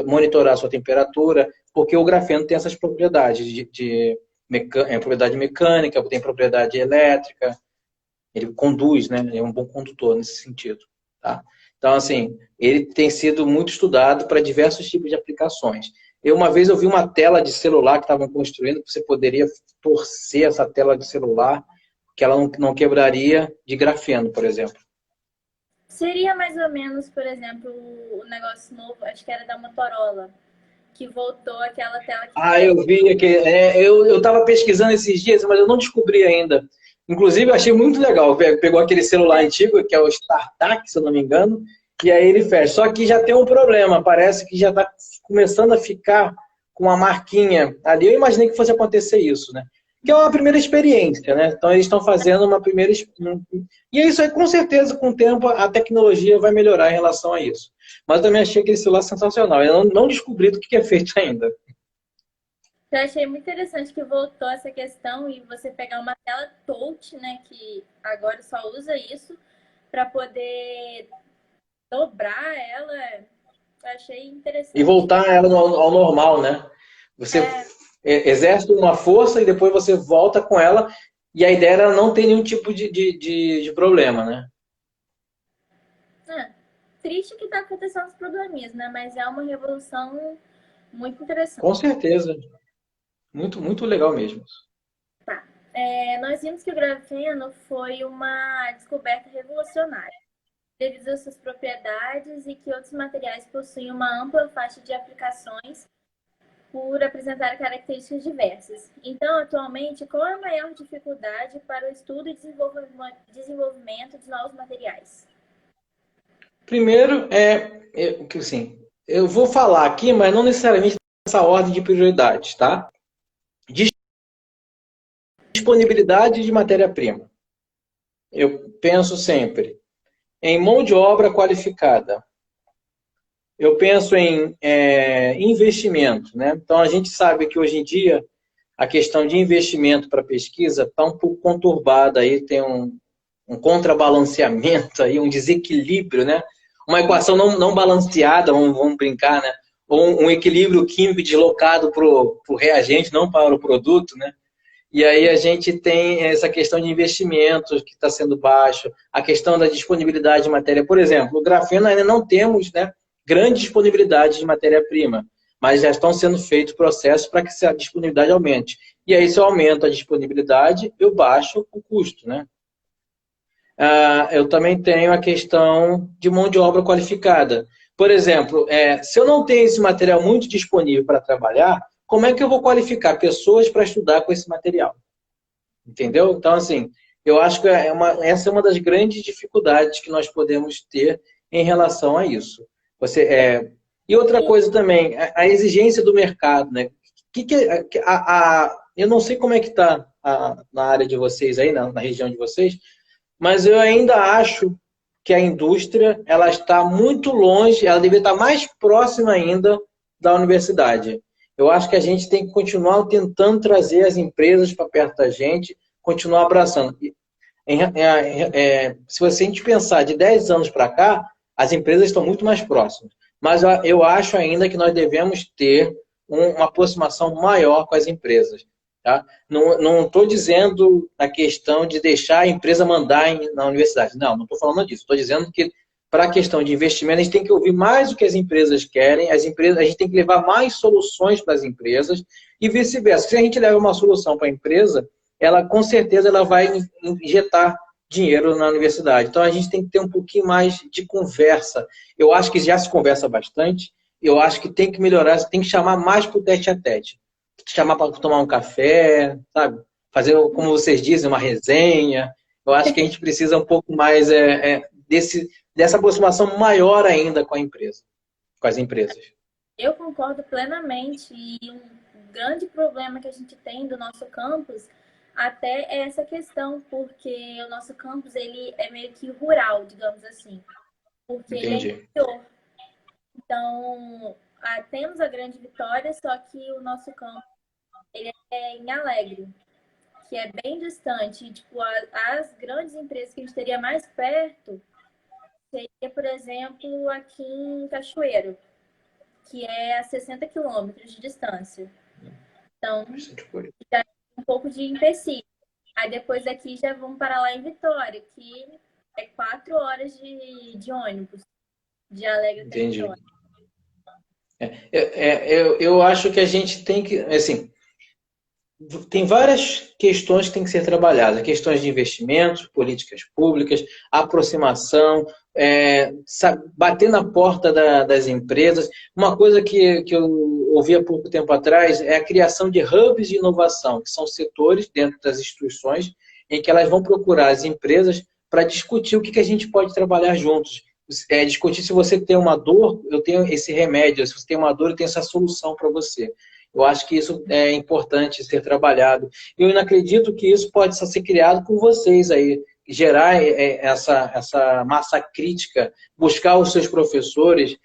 monitorar a sua temperatura, porque o grafeno tem essas propriedades propriedade mecânica, tem propriedade elétrica, ele conduz, né? Ele é um bom condutor nesse sentido. Tá? Então, assim, ele tem sido muito estudado para diversos tipos de aplicações. Uma vez eu vi uma tela de celular que estavam construindo, que você poderia torcer essa tela de celular, que ela não quebraria de grafeno, por exemplo. Seria mais ou menos, por exemplo, o negócio novo, acho que era da Motorola, que voltou aquela tela que... Eu vi que eu estava pesquisando esses dias, mas eu não descobri ainda. Inclusive, eu achei muito legal. Pegou aquele celular antigo, que é o StarTAC, se eu não me engano, e aí ele fecha. Só que já tem um problema, parece que já está começando a ficar com uma marquinha ali. Eu imaginei que fosse acontecer isso, né? Que é uma primeira experiência, né? Então, eles estão fazendo uma primeira... E é isso aí, com certeza, com o tempo, a tecnologia vai melhorar em relação a isso. Mas eu também achei aquele celular sensacional. Eu não descobri do que é feito ainda. Eu achei muito interessante que voltou essa questão e você pegar uma tela touch, né, que agora só usa isso, para poder dobrar ela. Eu achei interessante. E voltar ela ao normal, né? Você exerce uma força e depois você volta com ela e a ideia era não ter nenhum tipo de problema, né? Triste que está acontecendo os probleminhas, né? Mas é uma revolução muito interessante. Com certeza. Muito, muito legal mesmo. Tá. Nós vimos que o grafeno foi uma descoberta revolucionária, devido às suas propriedades e que outros materiais possuem uma ampla faixa de aplicações por apresentar características diversas. Então, atualmente, qual é a maior dificuldade para o estudo e desenvolvimento de novos materiais? Primeiro, assim, eu vou falar aqui, mas não necessariamente nessa ordem de prioridades, tá? Disponibilidade de matéria-prima. Eu penso sempre em mão de obra qualificada. Eu penso em investimento, né? Então, a gente sabe que hoje em dia a questão de investimento para pesquisa está um pouco conturbada, aí tem um contrabalanceamento, aí, um desequilíbrio, né? Uma equação não balanceada, vamos brincar, né? Ou um equilíbrio químico deslocado para o reagente, não para o produto, né? E aí a gente tem essa questão de investimentos que está sendo baixo, a questão da disponibilidade de matéria. Por exemplo, o grafeno ainda não temos, né, grande disponibilidade de matéria-prima. mas já estão sendo feitos processos para que a disponibilidade aumente. E aí, se eu aumento a disponibilidade, eu baixo o custo, né? Eu também tenho a questão de mão de obra qualificada. Por exemplo, se eu não tenho esse material muito disponível para trabalhar, como é que eu vou qualificar pessoas para estudar com esse material? Entendeu? Então, assim, eu acho que essa é uma das grandes dificuldades que nós podemos ter em relação a isso. E outra coisa também, a exigência do mercado, né? Eu não sei como é que está na área de vocês aí, na região de vocês, mas eu ainda acho que a indústria ela está muito longe, ela deveria estar mais próxima ainda da universidade. Eu acho que a gente tem que continuar tentando trazer as empresas para perto da gente, continuar abraçando. Se a gente pensar de 10 anos para cá, as empresas estão muito mais próximas. Mas eu acho ainda que nós devemos ter uma aproximação maior com as empresas. Tá? Não estou dizendo a questão de deixar a empresa mandar na universidade. Não estou falando disso. Estou dizendo que, para a questão de investimento, a gente tem que ouvir mais o que as empresas querem, a gente tem que levar mais soluções para as empresas e vice-versa. Se a gente leva uma solução para a empresa, ela com certeza ela vai injetar dinheiro na universidade. Então, a gente tem que ter um pouquinho mais de conversa. Eu acho que já se conversa bastante, eu acho que tem que melhorar, tem que chamar mais para o tete-a-tete. Chamar para tomar um café, sabe? Fazer, como vocês dizem, uma resenha. Eu acho que a gente precisa um pouco mais dessa aproximação maior ainda com a empresa, com as empresas. Eu concordo plenamente e um grande problema que a gente tem do nosso campus até é essa questão, porque o nosso campus ele é meio que rural, digamos assim, porque Entendi. ele é interior. Então, temos a Grande Vitória, só que o nosso campus ele é em Alegre, que é bem distante. E, tipo, as grandes empresas que a gente teria mais perto seria, por exemplo, aqui em Cachoeiro, que é a 60 quilômetros de distância. Então, já é um pouco de empecilho. Aí depois daqui já vamos para lá em Vitória, que é 4 horas de ônibus, de Alegre até Vitória. Eu acho que a gente tem que, assim, tem várias questões que têm que ser trabalhadas. Questões de investimentos, políticas públicas, aproximação, bater na porta das empresas. Uma coisa que eu ouvi há pouco tempo atrás é a criação de hubs de inovação, que são setores dentro das instituições em que elas vão procurar as empresas para discutir o que a gente pode trabalhar juntos. Discutir se você tem uma dor, eu tenho esse remédio. Se você tem uma dor, eu tenho essa solução para você. Eu acho que isso é importante ser trabalhado. Eu não acredito que isso pode ser criado por vocês aí, gerar essa massa crítica, buscar os seus professores.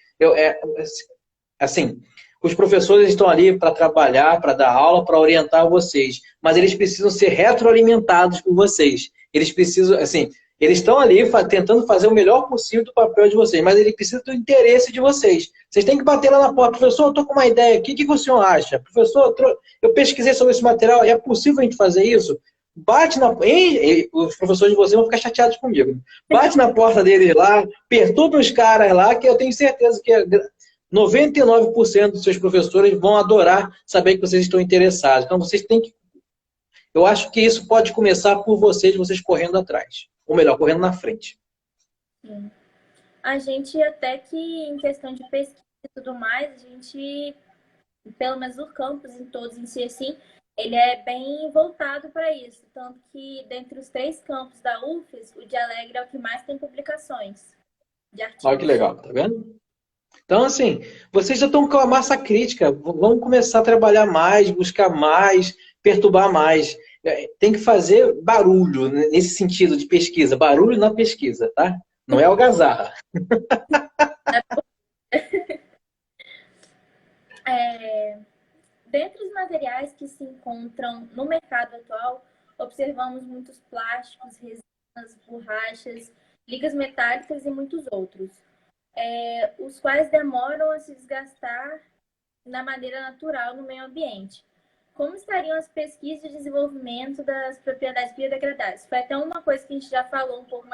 Assim, os professores estão ali para trabalhar, para dar aula, para orientar vocês, mas eles precisam ser retroalimentados por vocês. Eles precisam, assim, eles estão ali tentando fazer o melhor possível do papel de vocês, mas eles precisam do interesse de vocês. Vocês têm que bater lá na porta. Professor, eu estou com uma ideia. O que o senhor acha? Professor, eu pesquisei sobre esse material. É possível a gente fazer isso? Bate na... Os professores de vocês vão ficar chateados comigo. Bate na porta deles lá, perturba os caras lá, que eu tenho certeza que 99% dos seus professores vão adorar saber que vocês estão interessados. Então, vocês têm que... Eu acho que isso pode começar por vocês correndo atrás. Ou melhor, correndo na frente. Sim. A gente até que, em questão de pesquisa e tudo mais, a gente, pelo menos o campus em todos em si, assim, ele é bem voltado para isso. Tanto que, dentre os 3 campos da UFES, o de Alegre é o que mais tem publicações de artigos. Olha que legal, tá vendo? Então, assim, vocês já estão com a massa crítica. Vamos começar a trabalhar mais, buscar mais, perturbar mais. Tem que fazer barulho nesse sentido de pesquisa. Barulho na pesquisa, tá? Não é algazarra. Dentre os materiais que se encontram no mercado atual, observamos muitos plásticos, resinas, borrachas, ligas metálicas e muitos outros, os quais demoram a se desgastar na maneira natural no meio ambiente. Como estariam as pesquisas de desenvolvimento das propriedades biodegradáveis? Foi até uma coisa que a gente já falou um pouco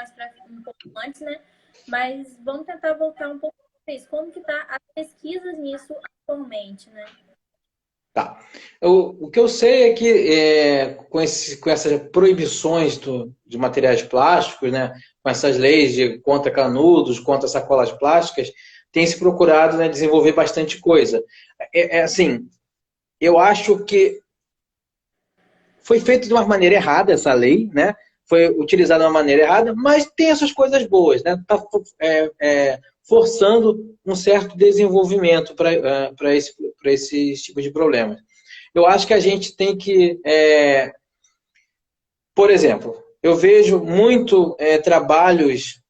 antes, né? Mas vamos tentar voltar um pouco para isso. Como que está a pesquisas nisso atualmente, né? Tá. O que eu sei é que com essas proibições de materiais plásticos, né, com essas leis de contra canudos, contra sacolas plásticas, tem se procurado, né, desenvolver bastante coisa. Assim, eu acho que foi feito de uma maneira errada essa lei, né? Foi utilizada de uma maneira errada, mas tem essas coisas boas, né? Está forçando um certo desenvolvimento para esses tipos de problemas. Eu acho que a gente tem que, por exemplo, eu vejo muito trabalhos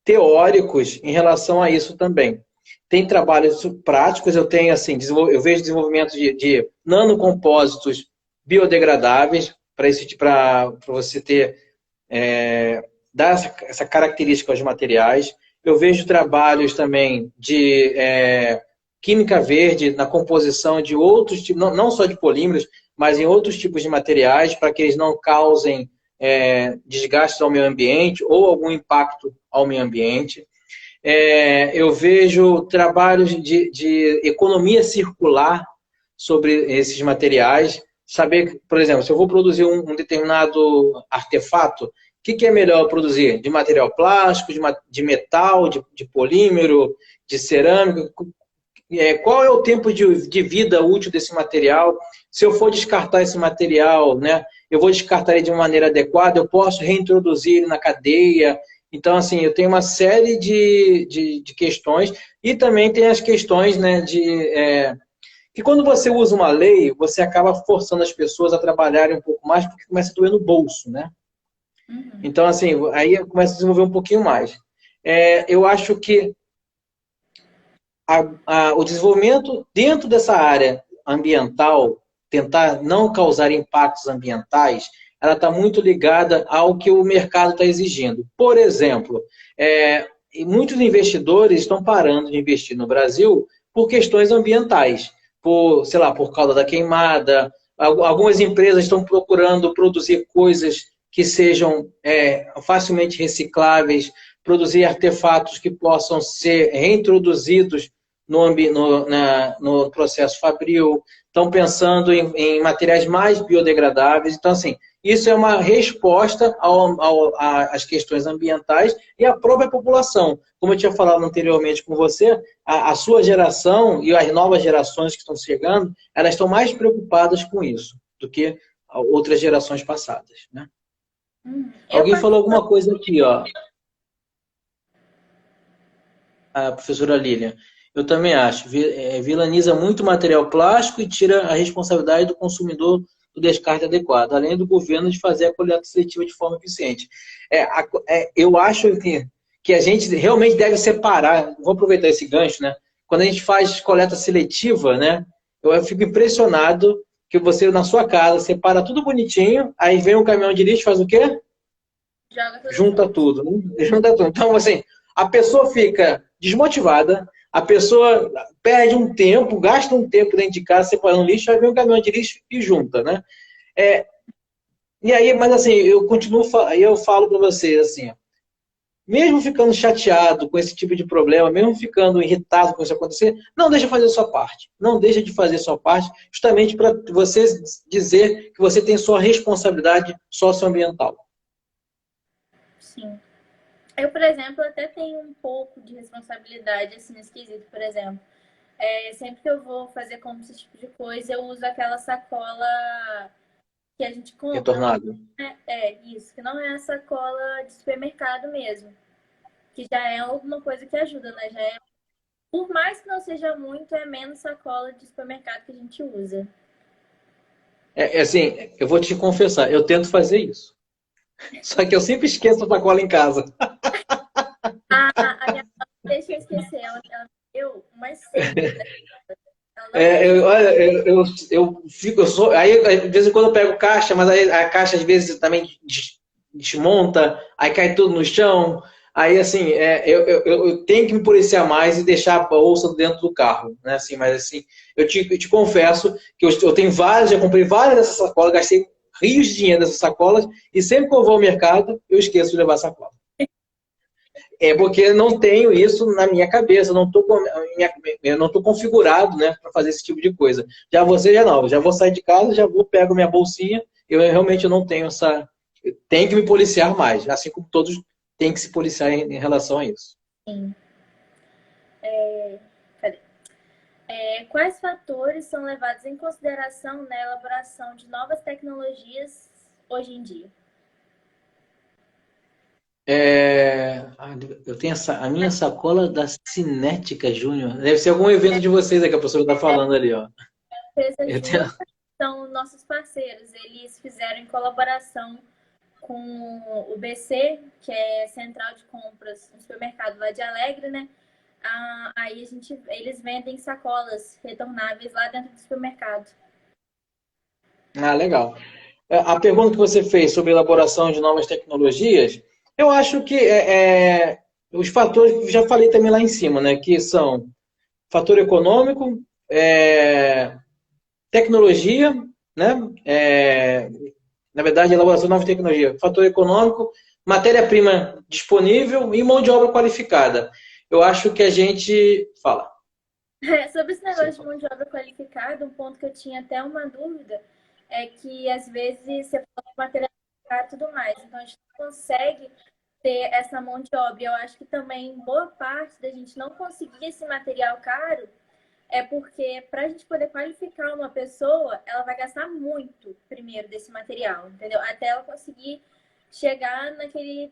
teóricos em relação a isso também. Tem trabalhos práticos, eu tenho assim, eu vejo desenvolvimento de nanocompósitos biodegradáveis para você ter dar essa característica aos materiais. Eu vejo trabalhos também de química verde na composição de outros tipos, não só de polímeros, mas em outros tipos de materiais, para que eles não causem desgastes ao meio ambiente ou algum impacto ao meio ambiente. Eu vejo trabalhos de economia circular sobre esses materiais. Saber, por exemplo, se eu vou produzir um determinado artefato, o que é melhor produzir? De material plástico, de metal, de polímero, de cerâmica? Qual é o tempo de vida útil desse material? Se eu for descartar esse material, né, eu vou descartar ele de uma maneira adequada, eu posso reintroduzir ele na cadeia. Então, assim, eu tenho uma série de questões e também tem as questões, né, que quando você usa uma lei, você acaba forçando as pessoas a trabalharem um pouco mais porque começa a doer no bolso, né? Uhum. Então, assim, aí começa a desenvolver um pouquinho mais. Eu acho que o desenvolvimento dentro dessa área ambiental, tentar não causar impactos ambientais, ela está muito ligada ao que o mercado está exigindo. Por exemplo, muitos investidores estão parando de investir no Brasil por questões ambientais, sei lá, por causa da queimada. Algumas empresas estão procurando produzir coisas que sejam facilmente recicláveis, produzir artefatos que possam ser reintroduzidos no processo fabril, estão pensando em materiais mais biodegradáveis. Então, assim, isso é uma resposta às questões ambientais e à própria população. Como eu tinha falado anteriormente com você, a sua geração e as novas gerações que estão chegando, elas estão mais preocupadas com isso do que outras gerações passadas, né? Alguém falou alguma coisa aqui, ó. A professora Lilian. Eu também acho. Vilaniza muito material plástico e tira a responsabilidade do consumidor do descarte adequado, além do governo de fazer a coleta seletiva de forma eficiente. Eu acho que a gente realmente deve separar, vou aproveitar esse gancho, né? Quando a gente faz coleta seletiva, né? Eu fico impressionado que você, na sua casa, separa tudo bonitinho, aí vem um caminhão de lixo, faz o quê? Junta tudo, né? Junta tudo. Então, assim, a pessoa fica desmotivada, a pessoa perde um tempo, gasta um tempo dentro de casa separando lixo, aí vem um caminhão de lixo e junta, né? E aí, mas assim, eu falo para vocês assim, mesmo ficando chateado com esse tipo de problema, mesmo ficando irritado com isso acontecer, não deixa de fazer a sua parte. Não deixa de fazer a sua parte, justamente para você dizer que você tem sua responsabilidade socioambiental. Sim. Eu, por exemplo, até tenho um pouco de responsabilidade assim, nesse quesito, por exemplo. Sempre que eu vou fazer compra esse tipo de coisa, eu uso aquela sacola que a gente compra. Retornado. Isso, que não é a sacola de supermercado mesmo. Que já é alguma coisa que ajuda, né? Por mais que não seja muito, é menos sacola de supermercado que a gente usa. Assim, eu vou te confessar, eu tento fazer isso. Só que eu sempre esqueço a sacola em casa. A minha mãe, deixa eu esquecer, ela deu umas 5. Aí, de vez em quando eu pego caixa, mas aí a caixa às vezes também desmonta, aí cai tudo no chão. Aí, assim, eu tenho que me policiar mais e deixar a bolsa dentro do carro, né? Assim, mas, assim, eu te confesso que eu tenho várias, já comprei várias dessas sacolas, gastei rios de dinheiro nessas sacolas, e sempre que eu vou ao mercado, eu esqueço de levar a sacola. É porque eu não tenho isso na minha cabeça, eu não estou configurado, né, para fazer esse tipo de coisa. Já você já não, já vou sair de casa, já vou, pego minha bolsinha, eu realmente não tenho essa... Tem que me policiar mais, assim como todos têm que se policiar em relação a isso. Sim. Cadê? Quais fatores são levados em consideração na elaboração de novas tecnologias hoje em dia? Eu tenho a minha sacola da Cinética Júnior. Deve ser algum evento de vocês aí que a professora está falando ali, ó. Empresa Eu Júnior tenho... são nossos parceiros. Eles fizeram em colaboração com o BC, que é Central de Compras, um supermercado lá de Alegre, né? Aí eles vendem sacolas retornáveis lá dentro do supermercado. Ah, legal. A pergunta que você fez sobre elaboração de novas tecnologias, eu acho que os fatores que já falei também lá em cima, né? Que são fator econômico, tecnologia, né? Na verdade, elaboração de nova tecnologia, fator econômico, matéria-prima disponível e mão de obra qualificada. Eu acho que a gente... Fala. Sobre esse negócio de mão de obra qualificada, um ponto que eu tinha até uma dúvida é que, às vezes, você fala de material qualificado e tudo mais. Então, a gente não consegue ter essa mão de obra. Eu acho que também boa parte da gente não conseguir esse material caro é porque, para a gente poder qualificar uma pessoa, ela vai gastar muito primeiro desse material, entendeu? Até ela conseguir chegar naquele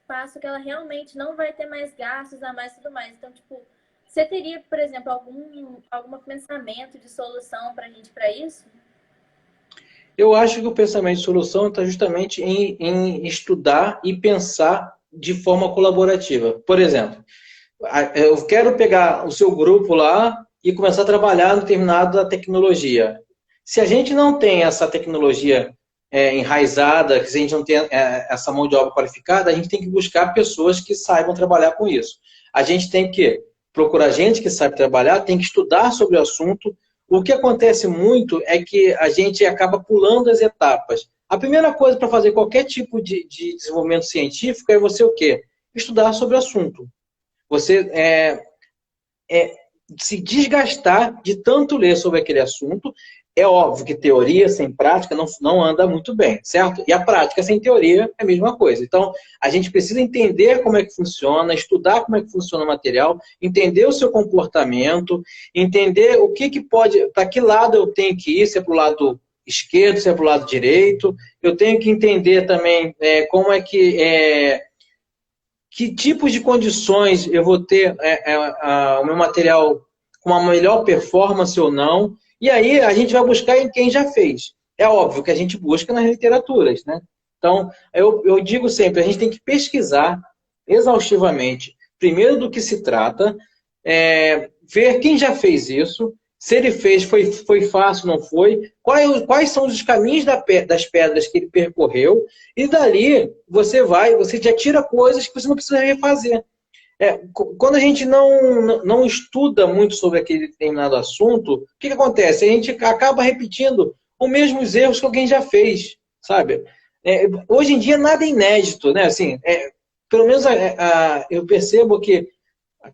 passo que ela realmente não vai ter mais gastos a mais e tudo mais. Então, tipo, você teria, por exemplo, algum pensamento de solução para a gente para isso? Eu acho que o pensamento de solução está justamente em estudar e pensar de forma colaborativa. Por exemplo, eu quero pegar o seu grupo lá e começar a trabalhar em determinada tecnologia. Se a gente não tem essa tecnologia enraizada, se a gente não tem essa mão de obra qualificada, a gente tem que buscar pessoas que saibam trabalhar com isso. A gente tem que procurar gente que sabe trabalhar, tem que estudar sobre o assunto. O que acontece muito é que a gente acaba pulando as etapas. A primeira coisa para fazer qualquer tipo de desenvolvimento científico é você o quê? Estudar sobre o assunto. Você se desgastar de tanto ler sobre aquele assunto. É óbvio que teoria sem prática não anda muito bem, certo? E a prática sem teoria é a mesma coisa. Então, a gente precisa entender como é que funciona, estudar como é que funciona o material, entender o seu comportamento, entender o que pode, para que lado eu tenho que ir, se é para o lado esquerdo, se é para o lado direito. Eu tenho que entender também como é que tipos de condições eu vou ter o meu material com uma melhor performance ou não. E aí a gente vai buscar em quem já fez. É óbvio que a gente busca nas literaturas, né? Então, eu digo sempre, a gente tem que pesquisar exaustivamente, primeiro do que se trata, ver quem já fez isso, se ele fez, foi fácil, não foi, quais são os caminhos das pedras que ele percorreu, e dali você já tira coisas que você não precisa refazer. Quando a gente não estuda muito sobre aquele determinado assunto, o que acontece? A gente acaba repetindo os mesmos erros que alguém já fez, sabe? Hoje em dia nada é inédito, né? Assim, pelo menos eu percebo que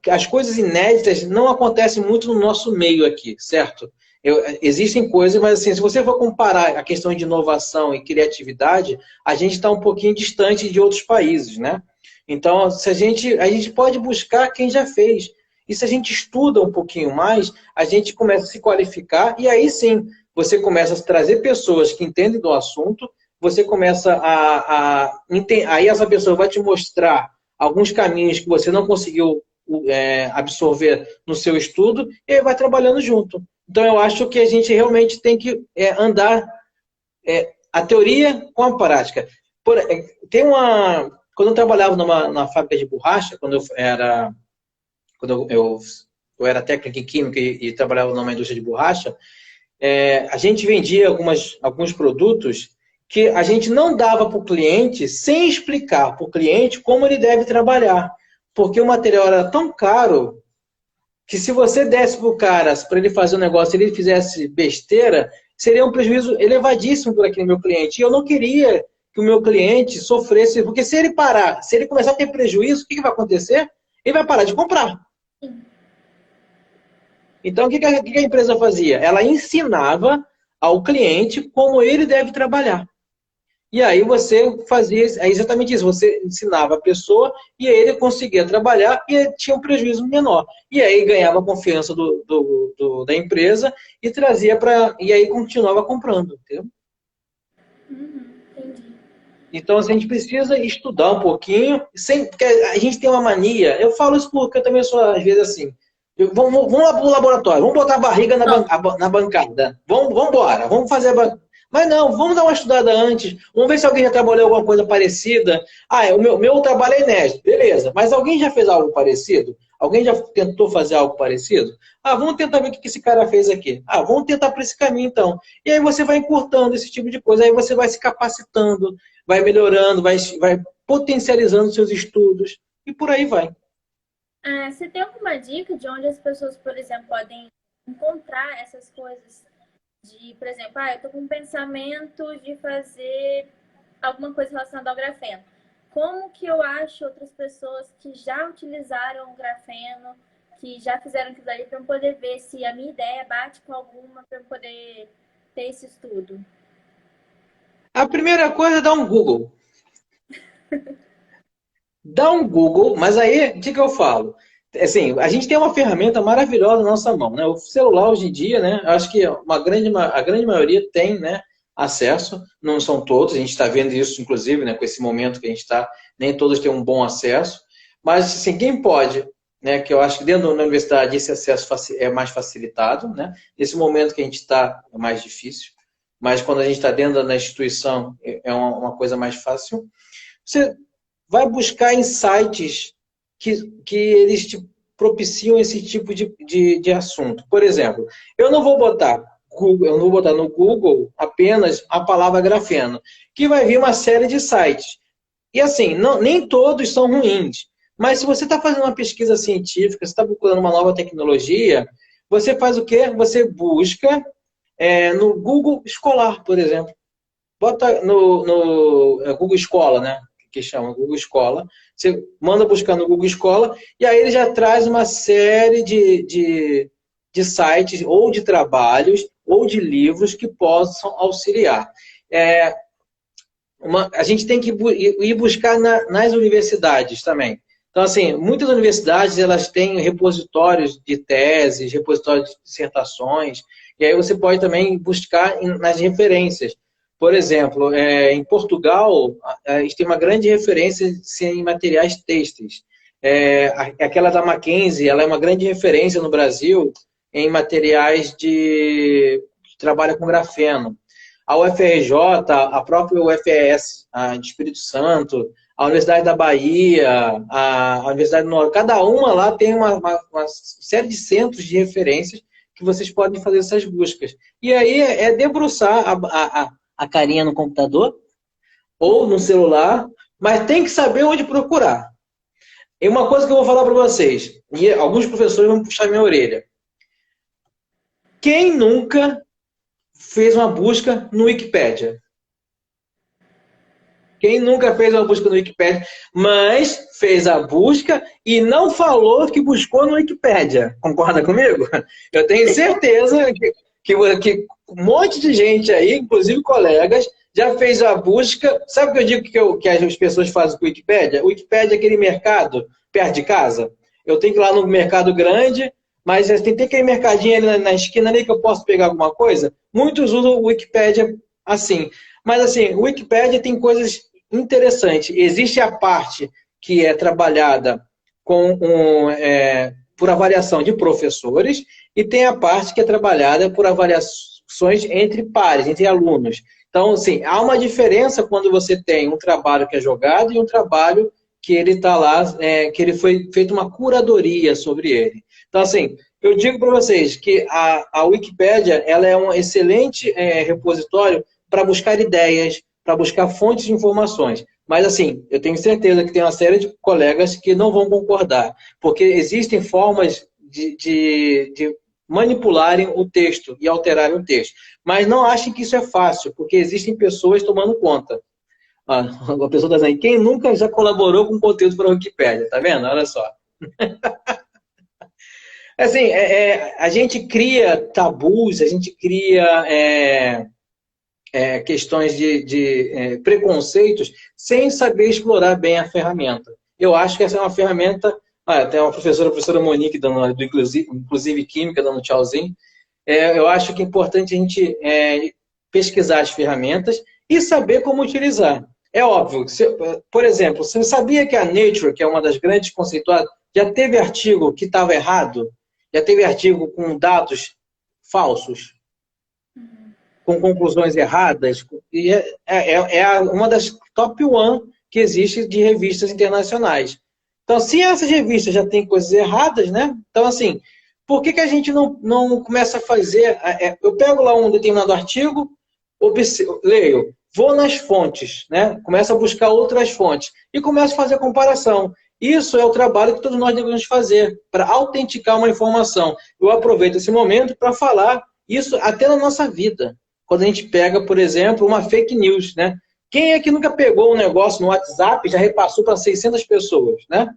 as coisas inéditas não acontecem muito no nosso meio aqui, certo? Existem coisas, mas assim, se você for comparar a questão de inovação e criatividade, a gente está um pouquinho distante de outros países, né? Então, a gente pode buscar quem já fez. E se a gente estuda um pouquinho mais, a gente começa a se qualificar e aí sim, você começa a trazer pessoas que entendem do assunto, você começa aí essa pessoa vai te mostrar alguns caminhos que você não conseguiu absorver no seu estudo e aí vai trabalhando junto. Então, eu acho que a gente realmente tem que andar a teoria com a prática. Quando eu trabalhava na fábrica de borracha, quando eu era técnico em química e trabalhava numa indústria de borracha, a gente vendia alguns produtos que a gente não dava para o cliente sem explicar para o cliente como ele deve trabalhar. Porque o material era tão caro que se você desse para o cara, para ele fazer um negócio, e ele fizesse besteira, seria um prejuízo elevadíssimo para aquele meu cliente. E eu não queria que o meu cliente sofresse, porque se ele parar, se ele começar a ter prejuízo, o que vai acontecer? Ele vai parar de comprar. Então, o que a empresa fazia? Ela ensinava ao cliente como ele deve trabalhar. E aí você fazia exatamente isso, você ensinava a pessoa e aí ele conseguia trabalhar e tinha um prejuízo menor. E aí ganhava a confiança da empresa e trazia para. E aí continuava comprando, entendeu? Entendi. Então assim, a gente precisa estudar um pouquinho, porque a gente tem uma mania, eu falo isso porque eu também sou às vezes assim. Vamos lá para o laboratório, vamos botar a barriga na bancada. Vamos embora, vamos fazer a bancada. Mas não, vamos dar uma estudada antes. Vamos ver se alguém já trabalhou alguma coisa parecida. Ah, o meu trabalho é inédito. Beleza. Mas alguém já fez algo parecido? Alguém já tentou fazer algo parecido? Ah, vamos tentar ver o que esse cara fez aqui. Ah, vamos tentar por esse caminho então. E aí você vai encurtando esse tipo de coisa. Aí você vai se capacitando, vai melhorando, vai potencializando seus estudos. E por aí vai. Você tem alguma dica de onde as pessoas, por exemplo, podem encontrar essas coisas? Por exemplo, eu tô com um pensamento de fazer alguma coisa relacionada ao grafeno. Como que eu acho outras pessoas que já utilizaram o grafeno, que já fizeram aquilo ali, para eu poder ver se a minha ideia bate com alguma, para eu poder ter esse estudo? A primeira coisa é dar um Google. Dá um Google, mas aí, o que eu falo? Assim, a gente tem uma ferramenta maravilhosa na nossa mão, né? O celular hoje em dia, né? Acho que a grande maioria tem, né, acesso, não são todos, a gente está vendo isso, inclusive, né, com esse momento que a gente está, nem todos têm um bom acesso, mas, assim, quem pode, né, que eu acho que dentro da universidade esse acesso é mais facilitado, né? Nesse momento que a gente está, é mais difícil, mas quando a gente está dentro da instituição, é uma coisa mais fácil. Você vai buscar em sites que eles te propiciam esse tipo de assunto. Por exemplo, eu não vou botar no Google apenas a palavra grafeno, que vai vir uma série de sites. E assim, nem todos são ruins. Mas se você está fazendo uma pesquisa científica, você está procurando uma nova tecnologia, você faz o quê? Você busca no Google Escolar, por exemplo. Bota no Google Escola, né? Que chama Google Escola. Você manda buscar no Google Escola e aí ele já traz uma série de sites ou de trabalhos ou de livros que possam auxiliar. A gente tem que ir buscar nas universidades também. Então, assim, muitas universidades elas têm repositórios de teses, repositórios de dissertações, e aí você pode também buscar nas referências. Por exemplo, em Portugal, a gente tem uma grande referência em materiais têxteis. Aquela da Mackenzie, ela é uma grande referência no Brasil em materiais que trabalha com grafeno. A UFRJ, a própria UFES, de Espírito Santo, a Universidade da Bahia, a Universidade do Norte, cada uma lá tem uma série de centros de referências que vocês podem fazer essas buscas. E aí é debruçar a carinha no computador ou no celular, mas tem que saber onde procurar. E uma coisa que eu vou falar para vocês, e alguns professores vão puxar minha orelha. Quem nunca fez uma busca no Wikipédia? Quem nunca fez uma busca no Wikipédia, mas fez a busca e não falou que buscou no Wikipédia? Concorda comigo? Eu tenho certeza que um monte de gente aí, inclusive colegas, já fez a busca. Sabe o que eu digo que as pessoas fazem com o Wikipédia? O Wikipédia é aquele mercado perto de casa. Eu tenho que ir lá no mercado grande, mas tem aquele mercadinho ali na esquina ali que eu posso pegar alguma coisa. Muitos usam o Wikipédia assim. Mas assim, o Wikipédia tem coisas interessantes. Existe a parte que é trabalhada por avaliação de professores e tem a parte que é trabalhada por avaliações entre pares, entre alunos. Então, assim, há uma diferença quando você tem um trabalho que é jogado e um trabalho que ele está lá, que ele foi feita uma curadoria sobre ele. Então, assim, eu digo para vocês que a Wikipédia ela é um excelente repositório para buscar ideias, para buscar fontes de informações. Mas, assim, eu tenho certeza que tem uma série de colegas que não vão concordar, porque existem formas de manipularem o texto e alterarem o texto. Mas não achem que isso é fácil, porque existem pessoas tomando conta. Ó, a pessoa está dizendo, quem nunca já colaborou com conteúdo para a Wikipédia? Tá vendo? Olha só. Assim, a gente cria tabus, a gente cria questões de preconceitos sem saber explorar bem a ferramenta. Eu acho que essa é uma ferramenta. Tem uma professora, a professora Monique, do Inclusive Química, dando um tchauzinho. Eu acho que é importante a gente pesquisar as ferramentas e saber como utilizar. É óbvio, por exemplo, você sabia que a Nature, que é uma das grandes conceituadas, já teve artigo que estava errado? Já teve artigo com dados falsos? Com conclusões erradas, e uma das top one que existe de revistas internacionais. Então, se essas revistas já têm coisas erradas, né? Então, assim, por que a gente não começa a fazer? Eu pego lá um determinado artigo, leio, vou nas fontes, né? Começo a buscar outras fontes e começo a fazer a comparação. Isso é o trabalho que todos nós devemos fazer para autenticar uma informação. Eu aproveito esse momento para falar isso até na nossa vida. Quando a gente pega, por exemplo, uma fake news, né? Quem é que nunca pegou um negócio no WhatsApp e já repassou para 600 pessoas, né?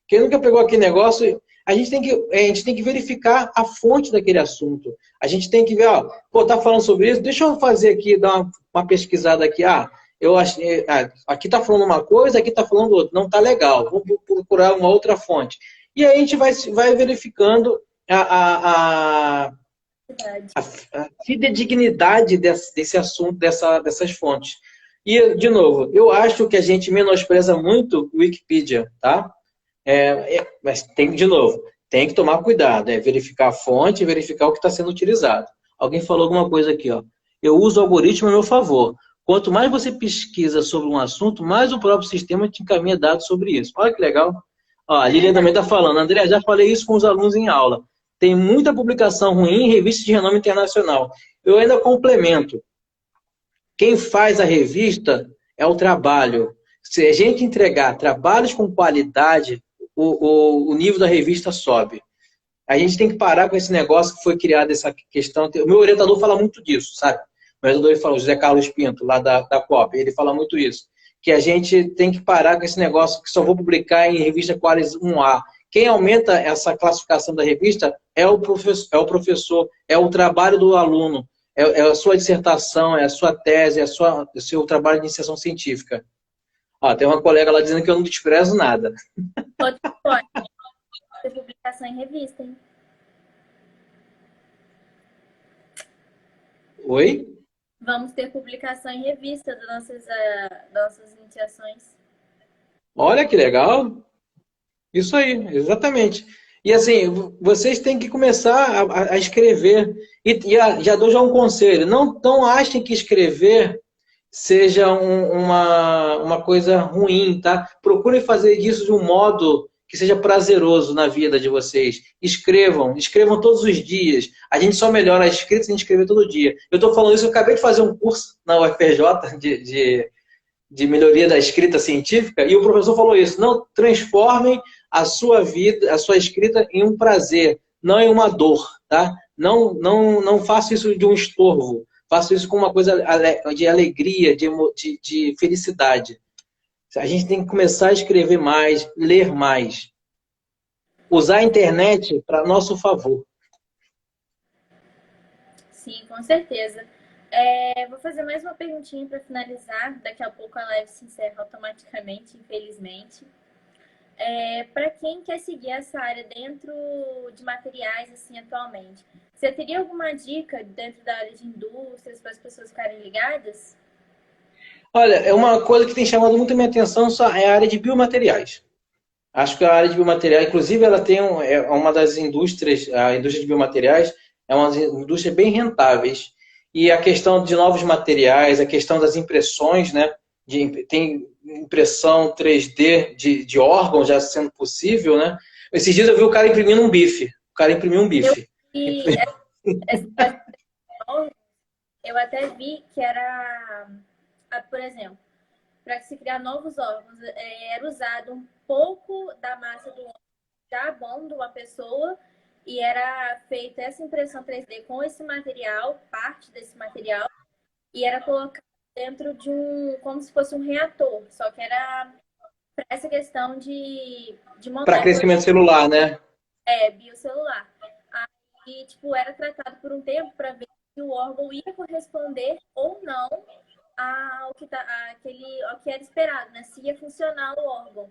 Quem nunca pegou aquele negócio, a gente tem que verificar a fonte daquele assunto. A gente tem que ver, ó, pô, tá falando sobre isso, deixa eu fazer aqui, dar uma pesquisada aqui. Eu achei, aqui tá falando uma coisa, aqui tá falando outra. Não tá legal, vou procurar uma outra fonte. E aí a gente vai verificando a fidedignidade desse assunto, dessas fontes. E, de novo, eu acho que a gente menospreza muito o Wikipedia, tá? Mas de novo, tem que tomar cuidado, verificar a fonte e verificar o que está sendo utilizado. Alguém falou alguma coisa aqui, ó. Eu uso o algoritmo a meu favor. Quanto mais você pesquisa sobre um assunto, mais o próprio sistema te encaminha dados sobre isso. Olha que legal. Ó, a Lilian também está falando. André, já falei isso com os alunos em aula. Tem muita publicação ruim em revistas de renome internacional. Eu ainda complemento. Quem faz a revista é o trabalho. Se a gente entregar trabalhos com qualidade, o nível da revista sobe. A gente tem que parar com esse negócio que foi criado, essa questão. O meu orientador fala muito disso, sabe? O meu orientador fala, o José Carlos Pinto, lá da COP, ele fala muito isso. Que a gente tem que parar com esse negócio que só vou publicar em revista Qualis 1A. Quem aumenta essa classificação da revista é o professor, é o trabalho do aluno, é a sua dissertação, é a sua tese, é o seu trabalho de iniciação científica. Tem uma colega lá dizendo que eu não desprezo nada. Pode ter publicação em revista, hein? Oi? Vamos ter publicação em revista das nossas iniciações. Olha que legal. Isso aí, exatamente. E assim, vocês têm que começar a escrever. Já dou já um conselho. Não achem que escrever seja uma coisa ruim, tá? Procurem fazer isso de um modo que seja prazeroso na vida de vocês. Escrevam todos os dias. A gente só melhora a escrita se a gente escrever todo dia. Eu estou falando isso, eu acabei de fazer um curso na UFRJ de melhoria da escrita científica, e o professor falou isso: não transformem a sua vida, a sua escrita em um prazer, não em uma dor, tá? Não faça isso de um estorvo, faça isso com uma coisa de alegria, de felicidade. A gente tem que começar a escrever mais, ler mais, usar a internet para nosso favor. Sim, com certeza. Vou fazer mais uma perguntinha para finalizar. Daqui a pouco a live se encerra automaticamente, infelizmente. Para quem quer seguir essa área dentro de materiais assim atualmente, você teria alguma dica dentro da área de indústrias para as pessoas ficarem ligadas? Olha, é uma coisa que tem chamado muito a minha atenção é a área de biomateriais. Acho que a área de biomateriais, inclusive, ela tem uma das indústrias, a indústria de biomateriais, é uma indústria bem rentáveis. E a questão de novos materiais, a questão das impressões, né? Tem impressão 3D de órgãos já sendo possível, né? Esses dias eu vi o cara imprimindo um bife. O cara imprimiu um bife. Eu até vi que era, por exemplo, para se criar novos órgãos, era usado um pouco da massa do órgão já bom de uma pessoa e era feita essa impressão 3D com esse material, parte desse material, e era colocado dentro de como se fosse um reator, só que era para essa questão de Para moléculas crescimento celular, né? biocelular. Aí, tipo, era tratado por um tempo para ver se o órgão ia corresponder ou não ao que era esperado, né? Se ia funcionar o órgão.